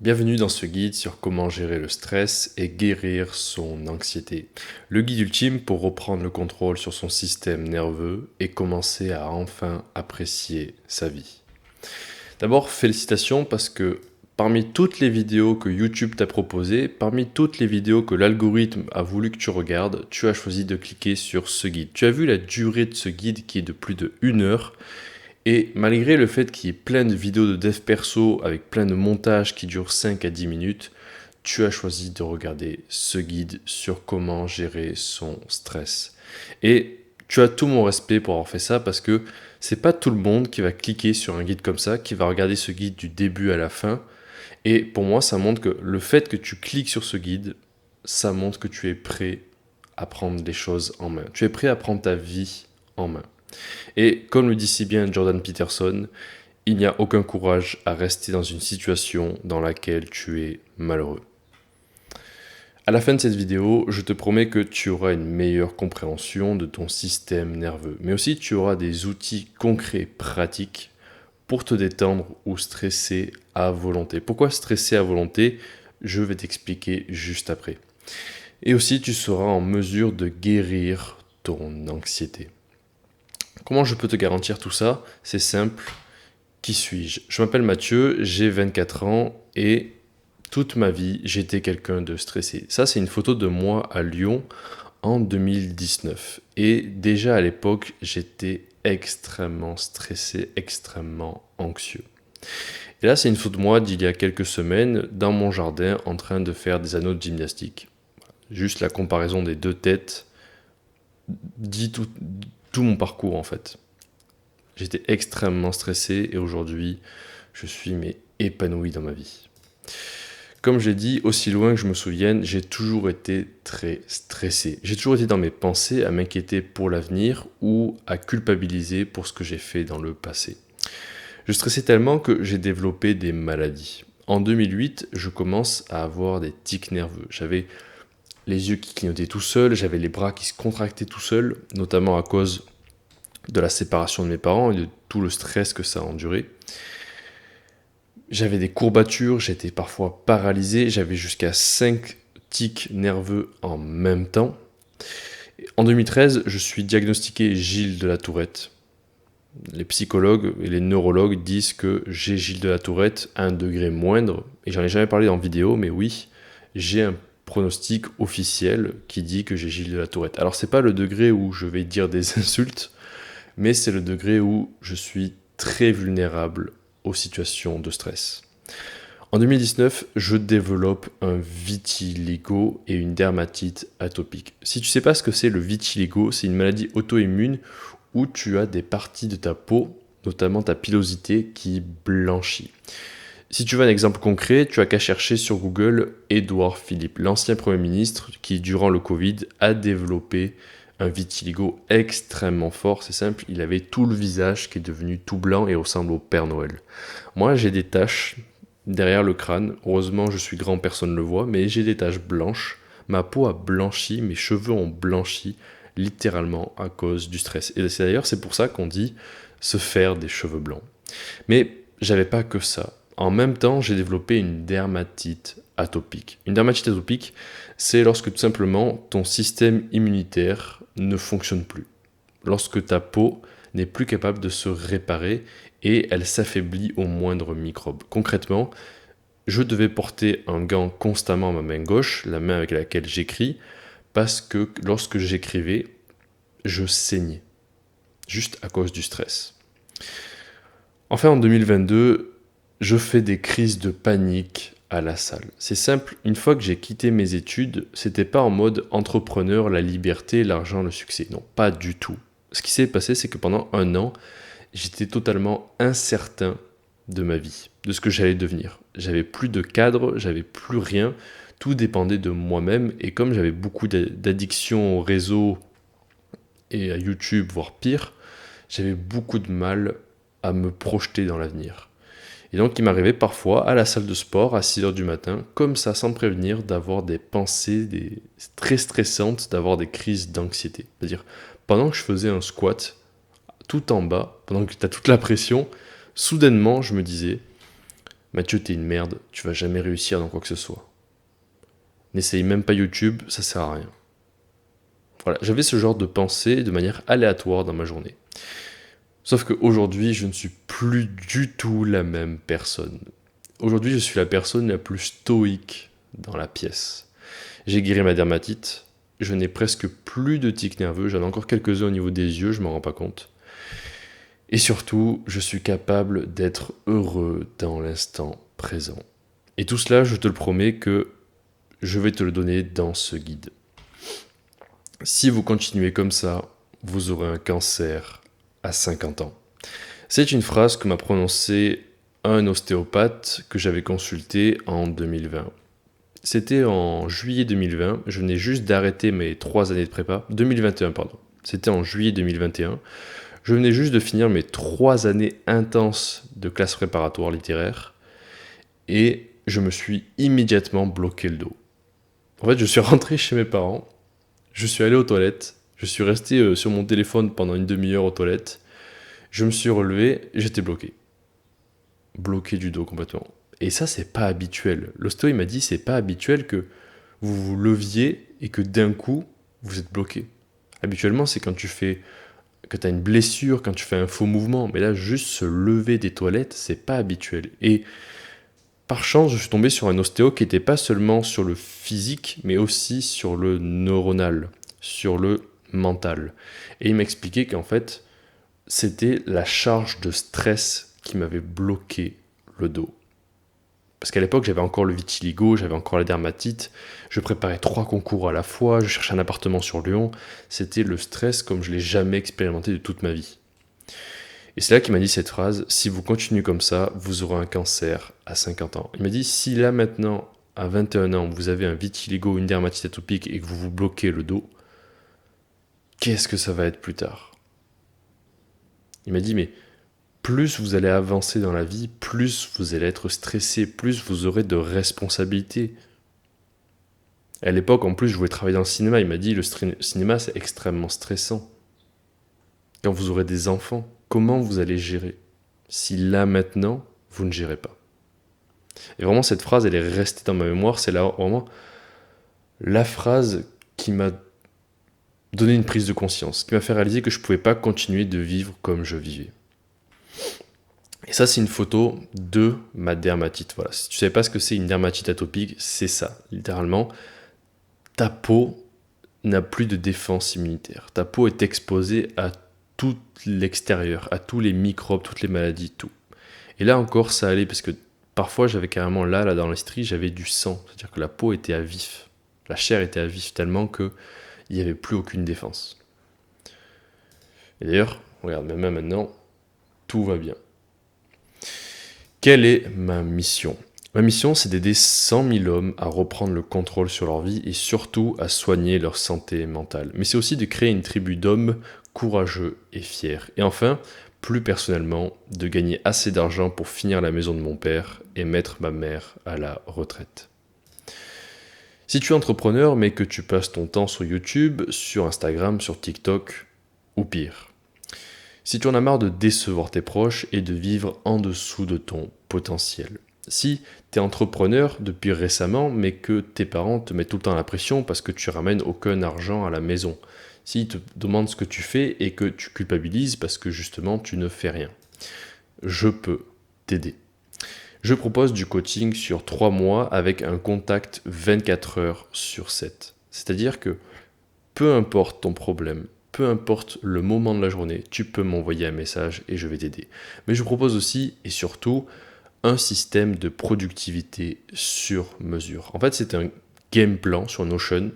Bienvenue dans ce guide sur comment gérer le stress et guérir son anxiété. Le guide ultime pour reprendre le contrôle sur son système nerveux et commencer à enfin apprécier sa vie. D'abord, félicitations parce que parmi toutes les vidéos que YouTube t'a proposées, parmi toutes les vidéos que l'algorithme a voulu que tu regardes, tu as choisi de cliquer sur ce guide. Tu as vu la durée de ce guide qui est de plus de 1 heure. Et malgré le fait qu'il y ait plein de vidéos de dev perso avec plein de montages qui durent 5 à 10 minutes, tu as choisi de regarder ce guide sur comment gérer son stress. Et tu as tout mon respect pour avoir fait ça parce que c'est pas tout le monde qui va cliquer sur un guide comme ça, qui va regarder ce guide du début à la fin. Et pour moi, ça montre que le fait que tu cliques sur ce guide, ça montre que tu es prêt à prendre les choses en main. Tu es prêt à prendre ta vie en main. Et comme le dit si bien Jordan Peterson, il n'y a aucun courage à rester dans une situation dans laquelle tu es malheureux. À la fin de cette vidéo, je te promets que tu auras une meilleure compréhension de ton système nerveux, mais aussi tu auras des outils concrets, pratiques, pour te détendre ou stresser à volonté. Pourquoi stresser à volonté? Je vais t'expliquer juste après. Et aussi, tu seras en mesure de guérir ton anxiété. Comment je peux te garantir tout ça? C'est simple. Qui suis-je? Je m'appelle Mathieu, j'ai 24 ans et toute ma vie, j'étais quelqu'un de stressé. Ça, c'est une photo de moi à Lyon en 2019. Et déjà à l'époque, j'étais extrêmement stressé, extrêmement anxieux. Et là, c'est une photo de moi d'il y a quelques semaines dans mon jardin en train de faire des anneaux de gymnastique. Juste la comparaison des deux têtes dit tout mon parcours en fait. J'étais extrêmement stressé et aujourd'hui, je suis épanoui dans ma vie. Comme j'ai dit, aussi loin que je me souvienne, j'ai toujours été très stressé. J'ai toujours été dans mes pensées à m'inquiéter pour l'avenir ou à culpabiliser pour ce que j'ai fait dans le passé. Je stressais tellement que j'ai développé des maladies. En 2008, je commence à avoir des tics nerveux. J'avais les yeux qui clignotaient tout seuls, j'avais les bras qui se contractaient tout seuls, notamment à cause de la séparation de mes parents et de tout le stress que ça a enduré. J'avais des courbatures, j'étais parfois paralysé, j'avais jusqu'à 5 tics nerveux en même temps. En 2013, je suis diagnostiqué Gilles de la Tourette. Les psychologues et les neurologues disent que j'ai Gilles de la Tourette à un degré moindre, et j'en ai jamais parlé en vidéo, mais oui, j'ai un pronostic officiel qui dit que j'ai Gilles de la Tourette. Alors c'est pas le degré où je vais dire des insultes, mais c'est le degré où je suis très vulnérable aux situations de stress. En 2019, je développe un vitiligo et une dermatite atopique. Si tu ne sais pas ce que c'est le vitiligo, c'est une maladie auto-immune où tu as des parties de ta peau, notamment ta pilosité, qui blanchit. Si tu veux un exemple concret, tu as qu'à chercher sur Google Édouard Philippe, l'ancien Premier ministre qui, durant le Covid, a développé un vitiligo extrêmement fort. C'est simple, il avait tout le visage qui est devenu tout blanc et ressemble au Père Noël. Moi, j'ai des taches derrière le crâne. Heureusement, je suis grand, personne ne le voit, mais j'ai des taches blanches. Ma peau a blanchi, mes cheveux ont blanchi, littéralement à cause du stress. Et c'est pour ça qu'on dit se faire des cheveux blancs. Mais j'avais pas que ça. En même temps, j'ai développé une dermatite atopique. Une dermatite atopique, c'est lorsque tout simplement ton système immunitaire ne fonctionne plus. Lorsque ta peau n'est plus capable de se réparer et elle s'affaiblit au moindre microbe. Concrètement, je devais porter un gant constamment à ma main gauche, la main avec laquelle j'écris, parce que lorsque j'écrivais, je saignais, juste à cause du stress. Enfin, en 2022, je fais des crises de panique à la salle. C'est simple, une fois que j'ai quitté mes études, c'était pas en mode entrepreneur, la liberté, l'argent, le succès. Non, pas du tout. Ce qui s'est passé, c'est que pendant 1 an, j'étais totalement incertain de ma vie, de ce que j'allais devenir. J'avais plus de cadre, j'avais plus rien, tout dépendait de moi-même, et comme j'avais beaucoup d'addiction au réseau et à YouTube, voire pire, j'avais beaucoup de mal à me projeter dans l'avenir. Et donc il m'arrivait parfois à la salle de sport à 6h du matin, comme ça sans prévenir, d'avoir des pensées très stressantes, d'avoir des crises d'anxiété. C'est-à-dire, pendant que je faisais un squat, tout en bas, pendant que tu as toute la pression, soudainement je me disais, Mathieu, t'es une merde, tu vas jamais réussir dans quoi que ce soit. N'essaye même pas YouTube, ça sert à rien. Voilà, j'avais ce genre de pensée de manière aléatoire dans ma journée. Sauf qu'aujourd'hui, je ne suis plus du tout la même personne. Aujourd'hui, je suis la personne la plus stoïque dans la pièce. J'ai guéri ma dermatite, je n'ai presque plus de tics nerveux, j'en ai encore quelques-uns au niveau des yeux, je m'en rends pas compte. Et surtout, je suis capable d'être heureux dans l'instant présent. Et tout cela, je te le promets que je vais te le donner dans ce guide. Si vous continuez comme ça, vous aurez un cancer à 50 ans. C'est une phrase que m'a prononcée un ostéopathe que j'avais consulté en 2020. C'était en juillet 2020, je venais juste d'arrêter mes 3 années de prépa, 2021 pardon. C'était en juillet 2021. Je venais juste de finir mes 3 années intenses de classe préparatoire littéraire et je me suis immédiatement bloqué le dos. En fait, je suis rentré chez mes parents, je suis allé aux toilettes, je suis resté sur mon téléphone pendant une demi-heure aux toilettes, je me suis relevé, j'étais bloqué. Bloqué du dos complètement. Et ça, c'est pas habituel. L'ostéo, il m'a dit, c'est pas habituel que vous vous leviez et que d'un coup, vous êtes bloqué. Habituellement, c'est quand tu as une blessure, quand tu fais un faux mouvement. Mais là, juste se lever des toilettes, c'est pas habituel. Et par chance, je suis tombé sur un ostéo qui n'était pas seulement sur le physique, mais aussi sur le neuronal, sur le mental. Et il m'expliquait qu'en fait, c'était la charge de stress qui m'avait bloqué le dos. Parce qu'à l'époque, j'avais encore le vitiligo, j'avais encore la dermatite, je préparais 3 concours à la fois, je cherchais un appartement sur Lyon. C'était le stress comme je ne l'ai jamais expérimenté de toute ma vie. Et c'est là qu'il m'a dit cette phrase, si vous continuez comme ça, vous aurez un cancer à 50 ans. Il m'a dit, si là maintenant, à 21 ans, vous avez un vitiligo, une dermatite atopique et que vous vous bloquez le dos, qu'est-ce que ça va être plus tard ? Il m'a dit, mais plus vous allez avancer dans la vie, plus vous allez être stressé, plus vous aurez de responsabilités. À l'époque, en plus, je voulais travailler dans le cinéma. Il m'a dit, le cinéma, c'est extrêmement stressant. Quand vous aurez des enfants, comment vous allez gérer si là, maintenant, vous ne gérez pas ? Et vraiment, cette phrase, elle est restée dans ma mémoire. C'est là, vraiment la phrase qui m'a donné une prise de conscience, qui m'a fait réaliser que je ne pouvais pas continuer de vivre comme je vivais. Et ça, c'est une photo de ma dermatite. Voilà. Si tu ne savais pas ce que c'est une dermatite atopique, c'est ça. Littéralement, ta peau n'a plus de défense immunitaire. Ta peau est exposée à tout l'extérieur, à tous les microbes, toutes les maladies, tout. Et là encore, ça allait parce que parfois, j'avais carrément là dans l'estrie, j'avais du sang. C'est-à-dire que la peau était à vif. La chair était à vif tellement qu'il n'y avait plus aucune défense. Et d'ailleurs, regarde, même maintenant, tout va bien. Quelle est ma mission ? Ma mission, c'est d'aider 100 000 hommes à reprendre le contrôle sur leur vie et surtout à soigner leur santé mentale. Mais c'est aussi de créer une tribu d'hommes courageux et fiers. Et enfin, plus personnellement, de gagner assez d'argent pour finir la maison de mon père et mettre ma mère à la retraite. Si tu es entrepreneur mais que tu passes ton temps sur YouTube, sur Instagram, sur TikTok ou pire. Si tu en as marre de décevoir tes proches et de vivre en dessous de ton potentiel. Si tu es entrepreneur depuis récemment, mais que tes parents te mettent tout le temps la pression parce que tu ramènes aucun argent à la maison. S'ils te demandent ce que tu fais et que tu culpabilises parce que justement tu ne fais rien. Je peux t'aider. Je propose du coaching sur 3 mois avec un contact 24 heures sur 7. C'est-à-dire que peu importe ton problème, peu importe le moment de la journée, tu peux m'envoyer un message et je vais t'aider. Mais je propose aussi et surtout un système de productivité sur mesure. En fait, c'est un game plan sur Notion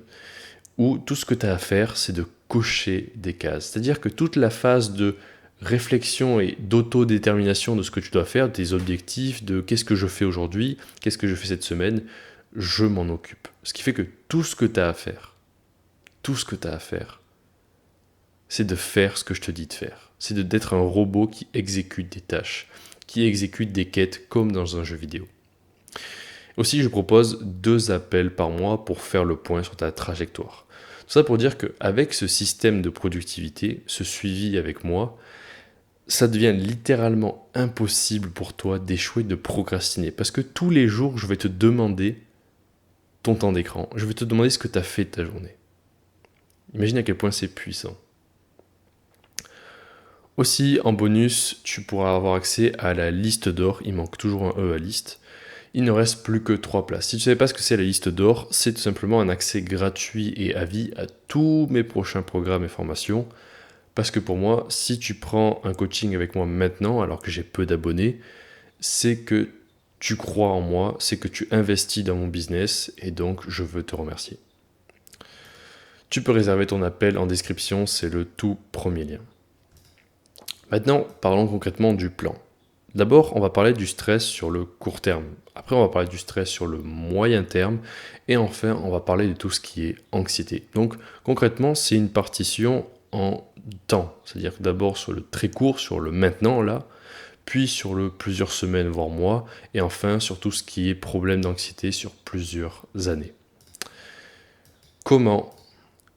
où tout ce que tu as à faire, c'est de cocher des cases. C'est-à-dire que toute la phase de réflexion et d'autodétermination de ce que tu dois faire, des objectifs, de qu'est-ce que je fais aujourd'hui, qu'est-ce que je fais cette semaine, je m'en occupe. Ce qui fait que tout ce que tu as à faire, c'est de faire ce que je te dis de faire. C'est d'être un robot qui exécute des tâches, qui exécute des quêtes comme dans un jeu vidéo. Aussi, je propose 2 appels par mois pour faire le point sur ta trajectoire. Tout ça pour dire qu'avec ce système de productivité, ce suivi avec moi, ça devient littéralement impossible pour toi d'échouer, de procrastiner. Parce que tous les jours, je vais te demander ton temps d'écran. Je vais te demander ce que tu as fait de ta journée. Imagine à quel point c'est puissant. Aussi, en bonus, tu pourras avoir accès à la liste d'or. Il manque toujours un E à liste. Il ne reste plus que 3 places. Si tu ne savais pas ce que c'est la liste d'or, c'est tout simplement un accès gratuit et à vie à tous mes prochains programmes et formations. Parce que pour moi, si tu prends un coaching avec moi maintenant, alors que j'ai peu d'abonnés, c'est que tu crois en moi, c'est que tu investis dans mon business et donc je veux te remercier. Tu peux réserver ton appel en description, c'est le tout premier lien. Maintenant, parlons concrètement du plan. D'abord, on va parler du stress sur le court terme. Après, on va parler du stress sur le moyen terme. Et enfin, on va parler de tout ce qui est anxiété. Donc, concrètement, c'est une partition en temps. C'est-à-dire que d'abord sur le très court, sur le maintenant, là, puis sur le plusieurs semaines, voire mois, et enfin sur tout ce qui est problème d'anxiété sur plusieurs années. Comment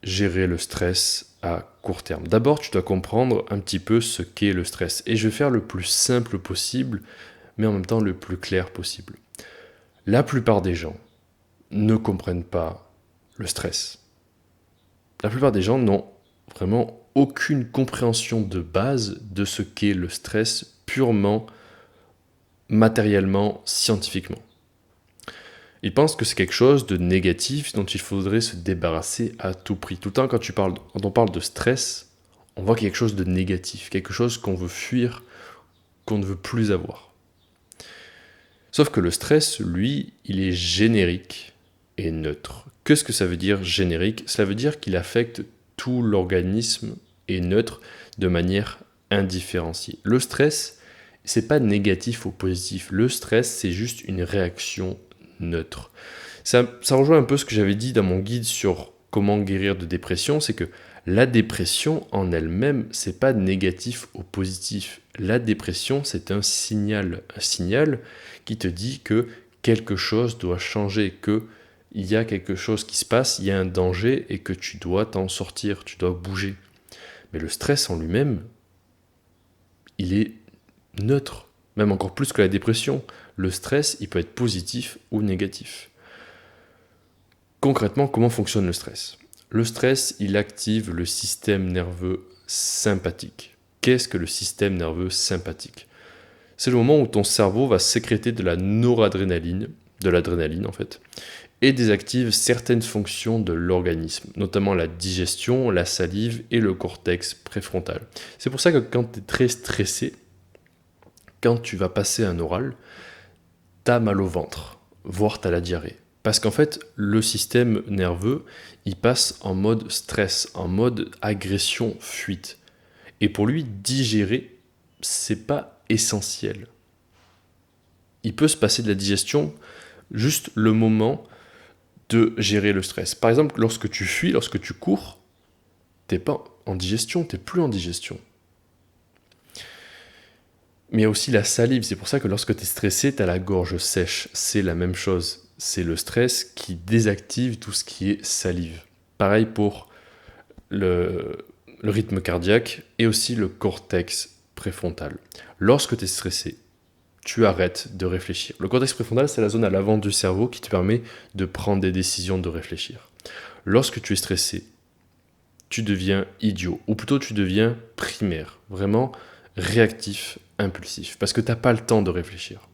gérer le stress à court terme? D'abord, tu dois comprendre un petit peu ce qu'est le stress. Et je vais faire le plus simple possible, mais en même temps le plus clair possible. La plupart des gens ne comprennent pas le stress. La plupart des gens n'ont vraiment aucune compréhension de base de ce qu'est le stress purement matériellement, scientifiquement. Ils pensent que c'est quelque chose de négatif dont il faudrait se débarrasser à tout prix. Tout le temps, quand on parle de stress, on voit quelque chose de négatif, quelque chose qu'on veut fuir, qu'on ne veut plus avoir. Sauf que le stress, lui, il est générique et neutre. Qu'est-ce que ça veut dire générique? Ça veut dire qu'il affecte tout l'organisme et neutre de manière indifférenciée. Le stress, c'est pas négatif ou positif. Le stress, c'est juste une réaction neutre. Ça rejoint un peu ce que j'avais dit dans mon guide sur comment guérir de dépression, c'est que la dépression en elle-même, c'est pas négatif ou positif. La dépression, c'est un signal qui te dit que quelque chose doit changer, que il y a quelque chose qui se passe, il y a un danger et que tu dois t'en sortir, tu dois bouger. Mais le stress en lui-même, il est neutre, même encore plus que la dépression. Le stress, il peut être positif ou négatif. Concrètement, comment fonctionne le stress? Le stress, il active le système nerveux sympathique. Qu'est-ce que le système nerveux sympathique? C'est le moment où ton cerveau va sécréter de la noradrénaline, de l'adrénaline en fait, et désactive certaines fonctions de l'organisme, notamment la digestion, la salive et le cortex préfrontal. C'est pour ça que quand tu es très stressé, quand tu vas passer un oral, t'as mal au ventre, voire t'as la diarrhée. Parce qu'en fait, le système nerveux, il passe en mode stress, en mode agression, fuite. Et pour lui, digérer, c'est pas essentiel. Il peut se passer de la digestion juste le moment de gérer le stress. Par exemple, lorsque tu fuis, lorsque tu cours, t'es pas en digestion, t'es plus en digestion. Mais il y a aussi la salive, c'est pour ça que lorsque tu es stressé, tu as la gorge sèche. C'est la même chose, c'est le stress qui désactive tout ce qui est salive. Pareil pour le rythme cardiaque et aussi le cortex préfrontal. Lorsque tu es stressé, tu arrêtes de réfléchir. Le cortex préfrontal, c'est la zone à l'avant du cerveau qui te permet de prendre des décisions, de réfléchir. Lorsque tu es stressé, tu deviens idiot, ou plutôt tu deviens primaire, vraiment réactif, impulsif, parce que tu n'as pas le temps de réfléchir.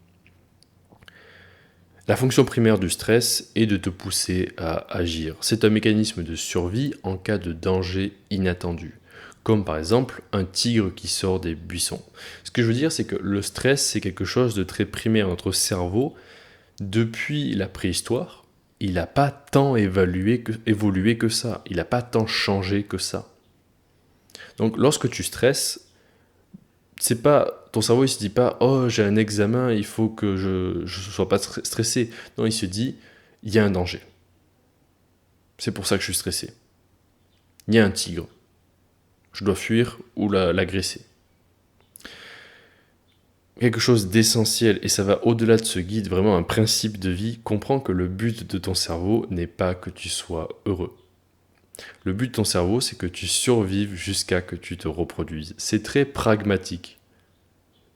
La fonction primaire du stress est de te pousser à agir. C'est un mécanisme de survie en cas de danger inattendu, comme par exemple un tigre qui sort des buissons. Ce que je veux dire, c'est que le stress, c'est quelque chose de très primaire. Notre cerveau, depuis la préhistoire, il n'a pas tant évolué que ça. Il n'a pas tant changé que ça. Donc lorsque tu stresses, c'est pas ton cerveau il se dit pas oh j'ai un examen il faut que je sois pas stressé. Non, il se dit il y a un danger, c'est pour ça que je suis stressé, il y a un tigre, je dois fuir ou l'agresser. Quelque chose d'essentiel, et ça va au-delà de ce guide, vraiment un principe de vie. Comprends que le but de ton cerveau n'est pas que tu sois heureux. Le but de ton cerveau, c'est que tu survives jusqu'à que tu te reproduises. C'est très pragmatique.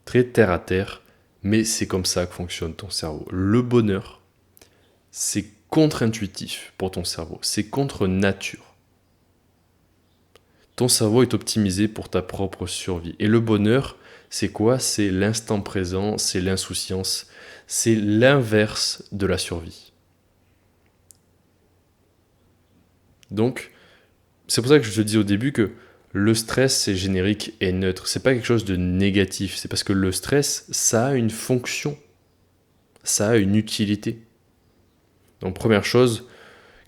très terre à terre, mais c'est comme ça que fonctionne ton cerveau. Le bonheur, c'est contre-intuitif pour ton cerveau, c'est contre nature. Ton cerveau est optimisé pour ta propre survie. Et le bonheur, c'est quoi? C'est l'instant présent, c'est l'insouciance, c'est l'inverse de la survie. Donc, c'est pour ça que je te dis au début que le stress, c'est générique et neutre. C'est pas quelque chose de négatif. C'est parce que le stress, ça a une fonction. Ça a une utilité. Donc, première chose,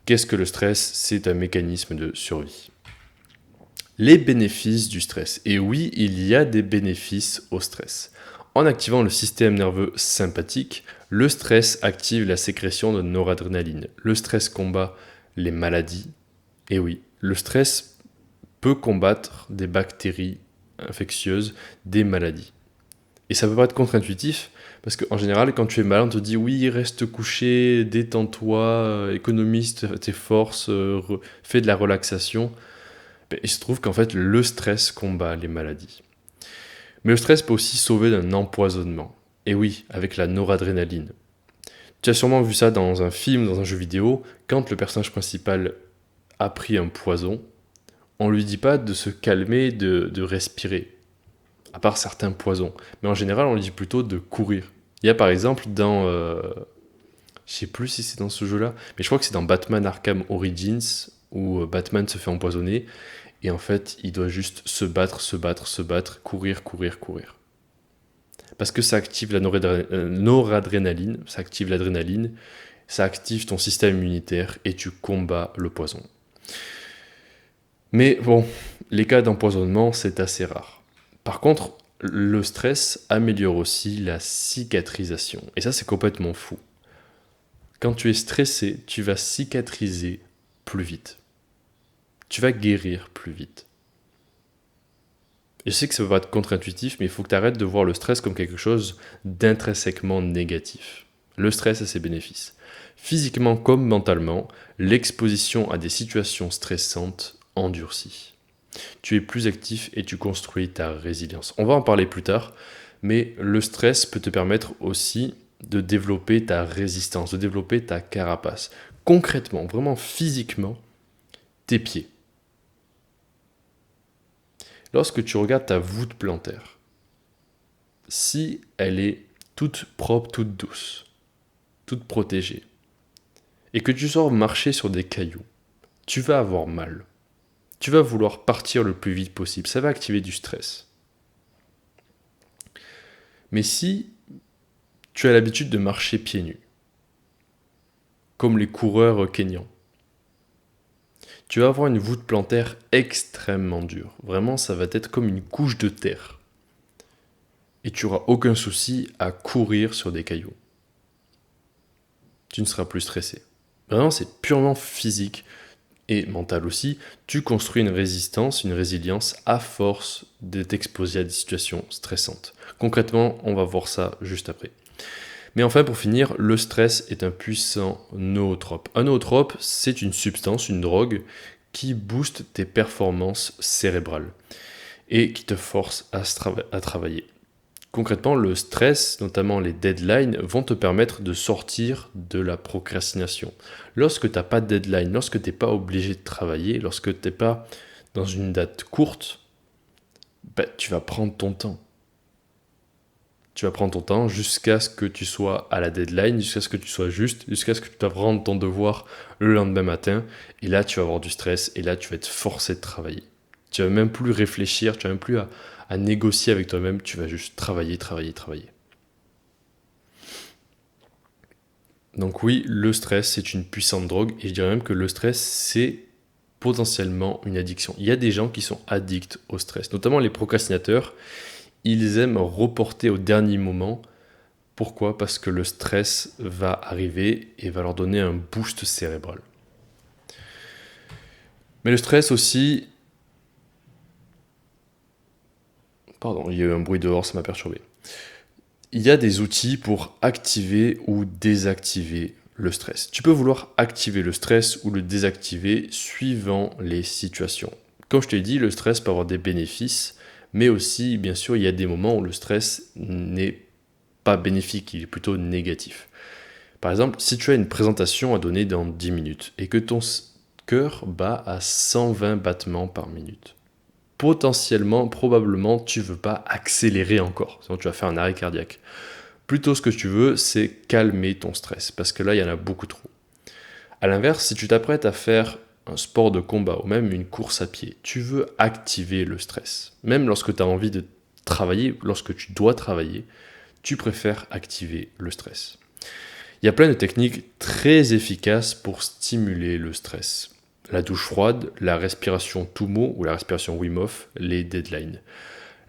qu'est-ce que le stress? C'est un mécanisme de survie. Les bénéfices du stress. Et oui, il y a des bénéfices au stress. En activant le système nerveux sympathique, le stress active la sécrétion de noradrénaline. Le stress combat les maladies. Et oui, le stress peut combattre des bactéries infectieuses, des maladies. Et ça peut pas être contre-intuitif, parce qu'en général, quand tu es malade, on te dit oui, reste couché, détends-toi, économise tes forces, fais de la relaxation. Ben, il se trouve qu'en fait, le stress combat les maladies. Mais le stress peut aussi sauver d'un empoisonnement. Et oui, avec la noradrénaline. Tu as sûrement vu ça dans un film, dans un jeu vidéo, quand le personnage principal a pris un poison, on lui dit pas de se calmer, de respirer, à part certains poisons. Mais en général, on lui dit plutôt de courir. Il y a par exemple dans... je sais plus si c'est dans ce jeu-là, mais je crois que c'est dans Batman Arkham Origins, où Batman se fait empoisonner, et en fait, il doit juste se battre, courir. Parce que ça active la noradrénaline, ça active l'adrénaline, ça active ton système immunitaire, et tu combats le poison. Mais bon, les cas d'empoisonnement, c'est assez rare. Par contre, le stress améliore aussi la cicatrisation. Et ça, c'est complètement fou. Quand tu es stressé, tu vas cicatriser plus vite. Tu vas guérir plus vite. Et je sais que ça va être contre-intuitif, mais il faut que tu arrêtes de voir le stress comme quelque chose d'intrinsèquement négatif. Le stress a ses bénéfices. Physiquement comme mentalement, l'exposition à des situations stressantes endurcit. Tu es plus actif et tu construis ta résilience. On va en parler plus tard, mais le stress peut te permettre aussi de développer ta résistance, de développer ta carapace. Concrètement, vraiment physiquement, tes pieds. Lorsque tu regardes ta voûte plantaire, si elle est toute propre, toute douce, toute protégée, et que tu sors marcher sur des cailloux, tu vas avoir mal. Tu vas vouloir partir le plus vite possible. Ça va activer du stress. Mais si tu as l'habitude de marcher pieds nus, comme les coureurs kenyans, tu vas avoir une voûte plantaire extrêmement dure. Vraiment, ça va être comme une couche de terre. Et tu n'auras aucun souci à courir sur des cailloux. Tu ne seras plus stressé. Vraiment, c'est purement physique et mental aussi. Tu construis une résistance, une résilience à force de t'exposer à des situations stressantes. Concrètement, on va voir ça juste après. Mais enfin, pour finir, le stress est un puissant nootrope. Un nootrope, c'est une substance, une drogue, qui booste tes performances cérébrales et qui te force à travailler. Concrètement, le stress, notamment les deadlines, vont te permettre de sortir de la procrastination. Lorsque tu n'as pas de deadline, lorsque tu n'es pas obligé de travailler, lorsque tu n'es pas dans une date courte, tu vas prendre ton temps. Tu vas prendre ton temps jusqu'à ce que tu sois à la deadline, jusqu'à ce que tu sois juste, jusqu'à ce que tu doives rendre ton devoir le lendemain matin. Et là, tu vas avoir du stress et là, tu vas être forcé de travailler. Tu vas même plus réfléchir, tu vas même plus à négocier avec toi-même, tu vas juste travailler. Donc oui, le stress, c'est une puissante drogue et je dirais même que le stress, c'est potentiellement une addiction. Il y a des gens qui sont addicts au stress, notamment les procrastinateurs. Ils aiment reporter au dernier moment. Pourquoi? Parce que le stress va arriver et va leur donner un boost cérébral. Mais le stress aussi... Pardon, il y a eu un bruit dehors, ça m'a perturbé. Il y a des outils pour activer ou désactiver le stress. Tu peux vouloir activer le stress ou le désactiver suivant les situations. Comme je t'ai dit, le stress peut avoir des bénéfices, mais aussi, bien sûr, il y a des moments où le stress n'est pas bénéfique, il est plutôt négatif. Par exemple, si tu as une présentation à donner dans 10 minutes et que ton cœur bat à 120 battements par minute, potentiellement, probablement, tu ne veux pas accélérer encore, sinon tu vas faire un arrêt cardiaque. Plutôt, ce que tu veux, c'est calmer ton stress, parce que là, il y en a beaucoup trop. A l'inverse, si tu t'apprêtes à faire un sport de combat ou même une course à pied, tu veux activer le stress. Même lorsque tu as envie de travailler, lorsque tu dois travailler, tu préfères activer le stress. Il y a plein de techniques très efficaces pour stimuler le stress. La douche froide, la respiration Tummo ou la respiration Wim Hof, les deadlines.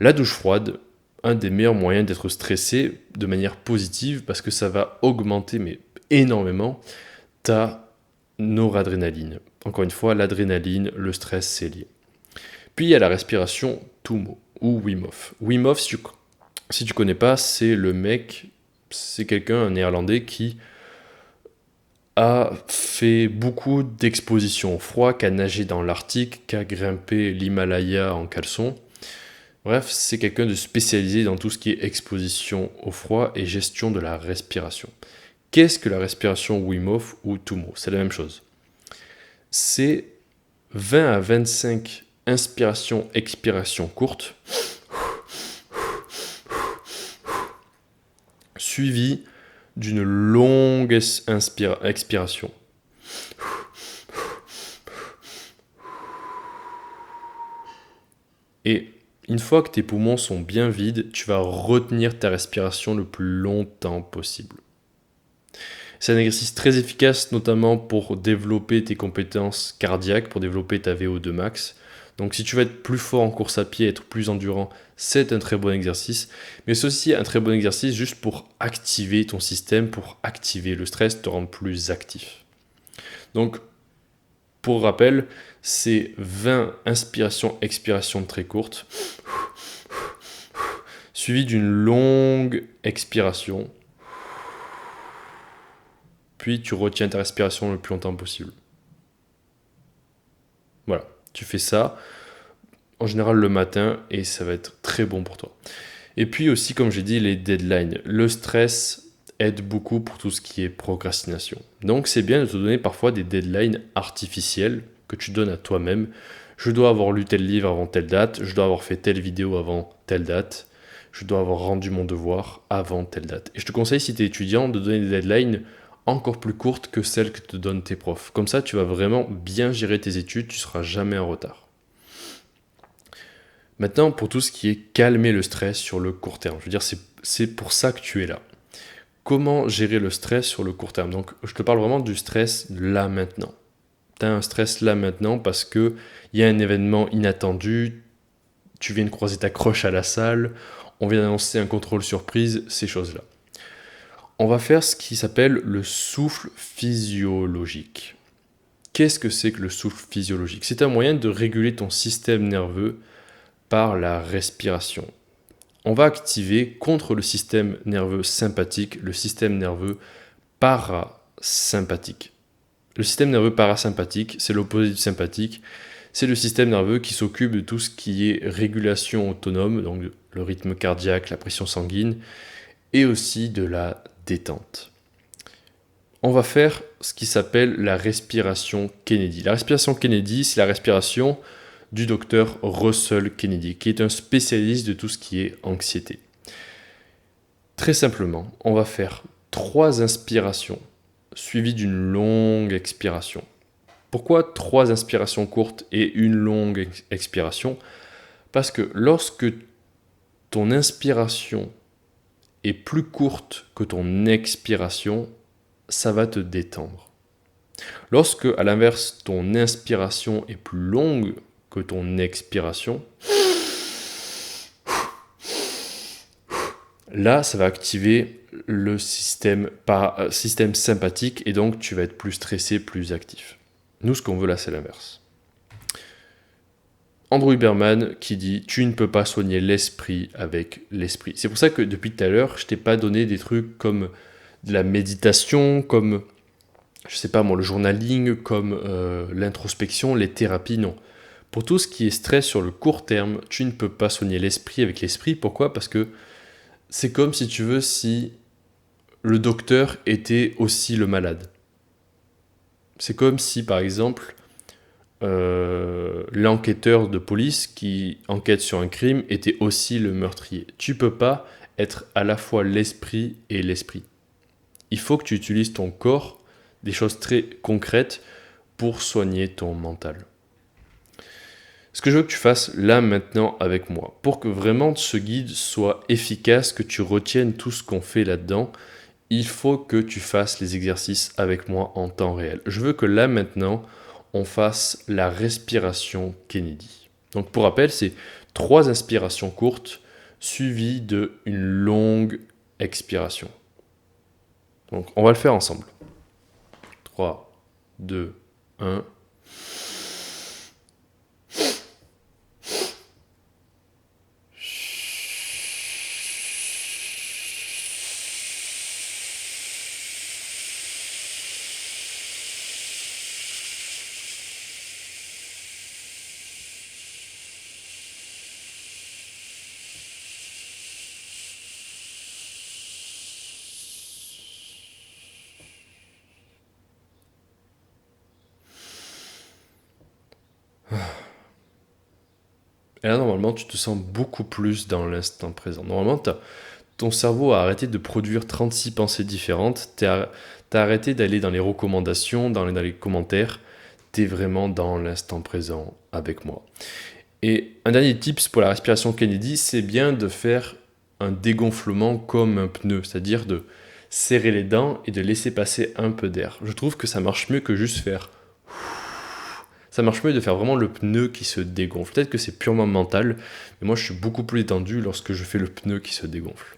La douche froide, un des meilleurs moyens d'être stressé de manière positive parce que ça va augmenter mais énormément ta noradrénaline. Encore une fois, l'adrénaline, le stress, c'est lié. Puis il y a la respiration Tummo ou Wim Hof. Wim Hof, si tu connais pas, c'est quelqu'un, un néerlandais qui a fait beaucoup d'expositions au froid, qui a nagé dans l'Arctique, qui a grimpé l'Himalaya en caleçon. Bref, c'est quelqu'un de spécialisé dans tout ce qui est exposition au froid et gestion de la respiration. Qu'est-ce que la respiration Wim Hof ou Tummo ? C'est la même chose. C'est 20 à 25 inspirations, expirations courtes, suivies d'une longue expiration. Et une fois que tes poumons sont bien vides, tu vas retenir ta respiration le plus longtemps possible. C'est un exercice très efficace, notamment pour développer tes compétences cardiaques, pour développer ta VO2 max. Donc si tu veux être plus fort en course à pied, être plus endurant, c'est un très bon exercice. Mais c'est aussi un très bon exercice juste pour activer ton système, pour activer le stress, te rendre plus actif. Donc, pour rappel, c'est 20 inspirations, expirations très courtes, suivies d'une longue expiration. Puis tu retiens ta respiration le plus longtemps possible. Voilà, tu fais ça en général le matin et ça va être très bon pour toi. Et puis aussi, comme j'ai dit, les deadlines. Le stress aide beaucoup pour tout ce qui est procrastination. Donc c'est bien de te donner parfois des deadlines artificielles que tu donnes à toi-même. Je dois avoir lu tel livre avant telle date, je dois avoir fait telle vidéo avant telle date, je dois avoir rendu mon devoir avant telle date. Et je te conseille, si tu es étudiant, de donner des deadlines encore plus courtes que celles que te donnent tes profs. Comme ça, tu vas vraiment bien gérer tes études, tu ne seras jamais en retard. Maintenant, pour tout ce qui est calmer le stress sur le court terme, je veux dire, c'est pour ça que tu es là. Comment gérer le stress sur le court terme ? Donc, je te parle vraiment du stress là maintenant. Tu as un stress là maintenant parce qu'il y a un événement inattendu, tu viens de croiser ta crush à la salle, on vient d'annoncer un contrôle surprise, ces choses-là. On va faire ce qui s'appelle le souffle physiologique. Qu'est-ce que c'est que le souffle physiologique ? C'est un moyen de réguler ton système nerveux par la respiration. On va activer contre le système nerveux sympathique, le système nerveux parasympathique. Le système nerveux parasympathique, c'est l'opposé du sympathique. C'est le système nerveux qui s'occupe de tout ce qui est régulation autonome, donc le rythme cardiaque, la pression sanguine, et aussi de la détente. On va faire ce qui s'appelle la respiration Kennedy. La respiration Kennedy, c'est la respiration du docteur Russell Kennedy, qui est un spécialiste de tout ce qui est anxiété. Très simplement, on va faire 3 inspirations suivies d'une longue expiration. Pourquoi 3 inspirations courtes et une longue expiration ? Parce que lorsque ton inspiration est plus courte que ton expiration, ça va te détendre. Lorsque, à l'inverse, ton inspiration est plus longue que ton expiration, là, ça va activer le système sympathique et donc tu vas être plus stressé, plus actif. Nous, ce qu'on veut là, c'est l'inverse. Andrew Huberman qui dit « Tu ne peux pas soigner l'esprit avec l'esprit ». C'est pour ça que depuis tout à l'heure, je ne t'ai pas donné des trucs comme de la méditation, comme, je sais pas moi, le journaling, comme l'introspection, les thérapies, non. Pour tout ce qui est stress sur le court terme, tu ne peux pas soigner l'esprit avec l'esprit. Pourquoi? Parce que c'est comme si tu veux, si le docteur était aussi le malade. C'est comme si, par exemple, l'enquêteur de police qui enquête sur un crime était aussi le meurtrier. Tu peux pas être à la fois l'esprit et l'esprit. Il faut que tu utilises ton corps, des choses très concrètes, pour soigner ton mental. Ce que je veux que tu fasses là maintenant avec moi, pour que vraiment ce guide soit efficace, que tu retiennes tout ce qu'on fait là-dedans, il faut que tu fasses les exercices avec moi en temps réel. Je veux que là maintenant, on fasse la respiration Kennedy. Donc pour rappel, c'est 3 inspirations courtes suivies d'une longue expiration. Donc on va le faire ensemble. 3, 2, 1. Et là, normalement, tu te sens beaucoup plus dans l'instant présent. Normalement, ton cerveau a arrêté de produire 36 pensées différentes. T'as arrêté d'aller dans les recommandations, dans les commentaires. T'es vraiment dans l'instant présent avec moi. Et un dernier tips pour la respiration Kennedy, c'est bien de faire un dégonflement comme un pneu, c'est-à-dire de serrer les dents et de laisser passer un peu d'air. Je trouve que ça marche mieux que juste faire... Ça marche mieux de faire vraiment le pneu qui se dégonfle. Peut-être que c'est purement mental, mais moi je suis beaucoup plus détendu lorsque je fais le pneu qui se dégonfle.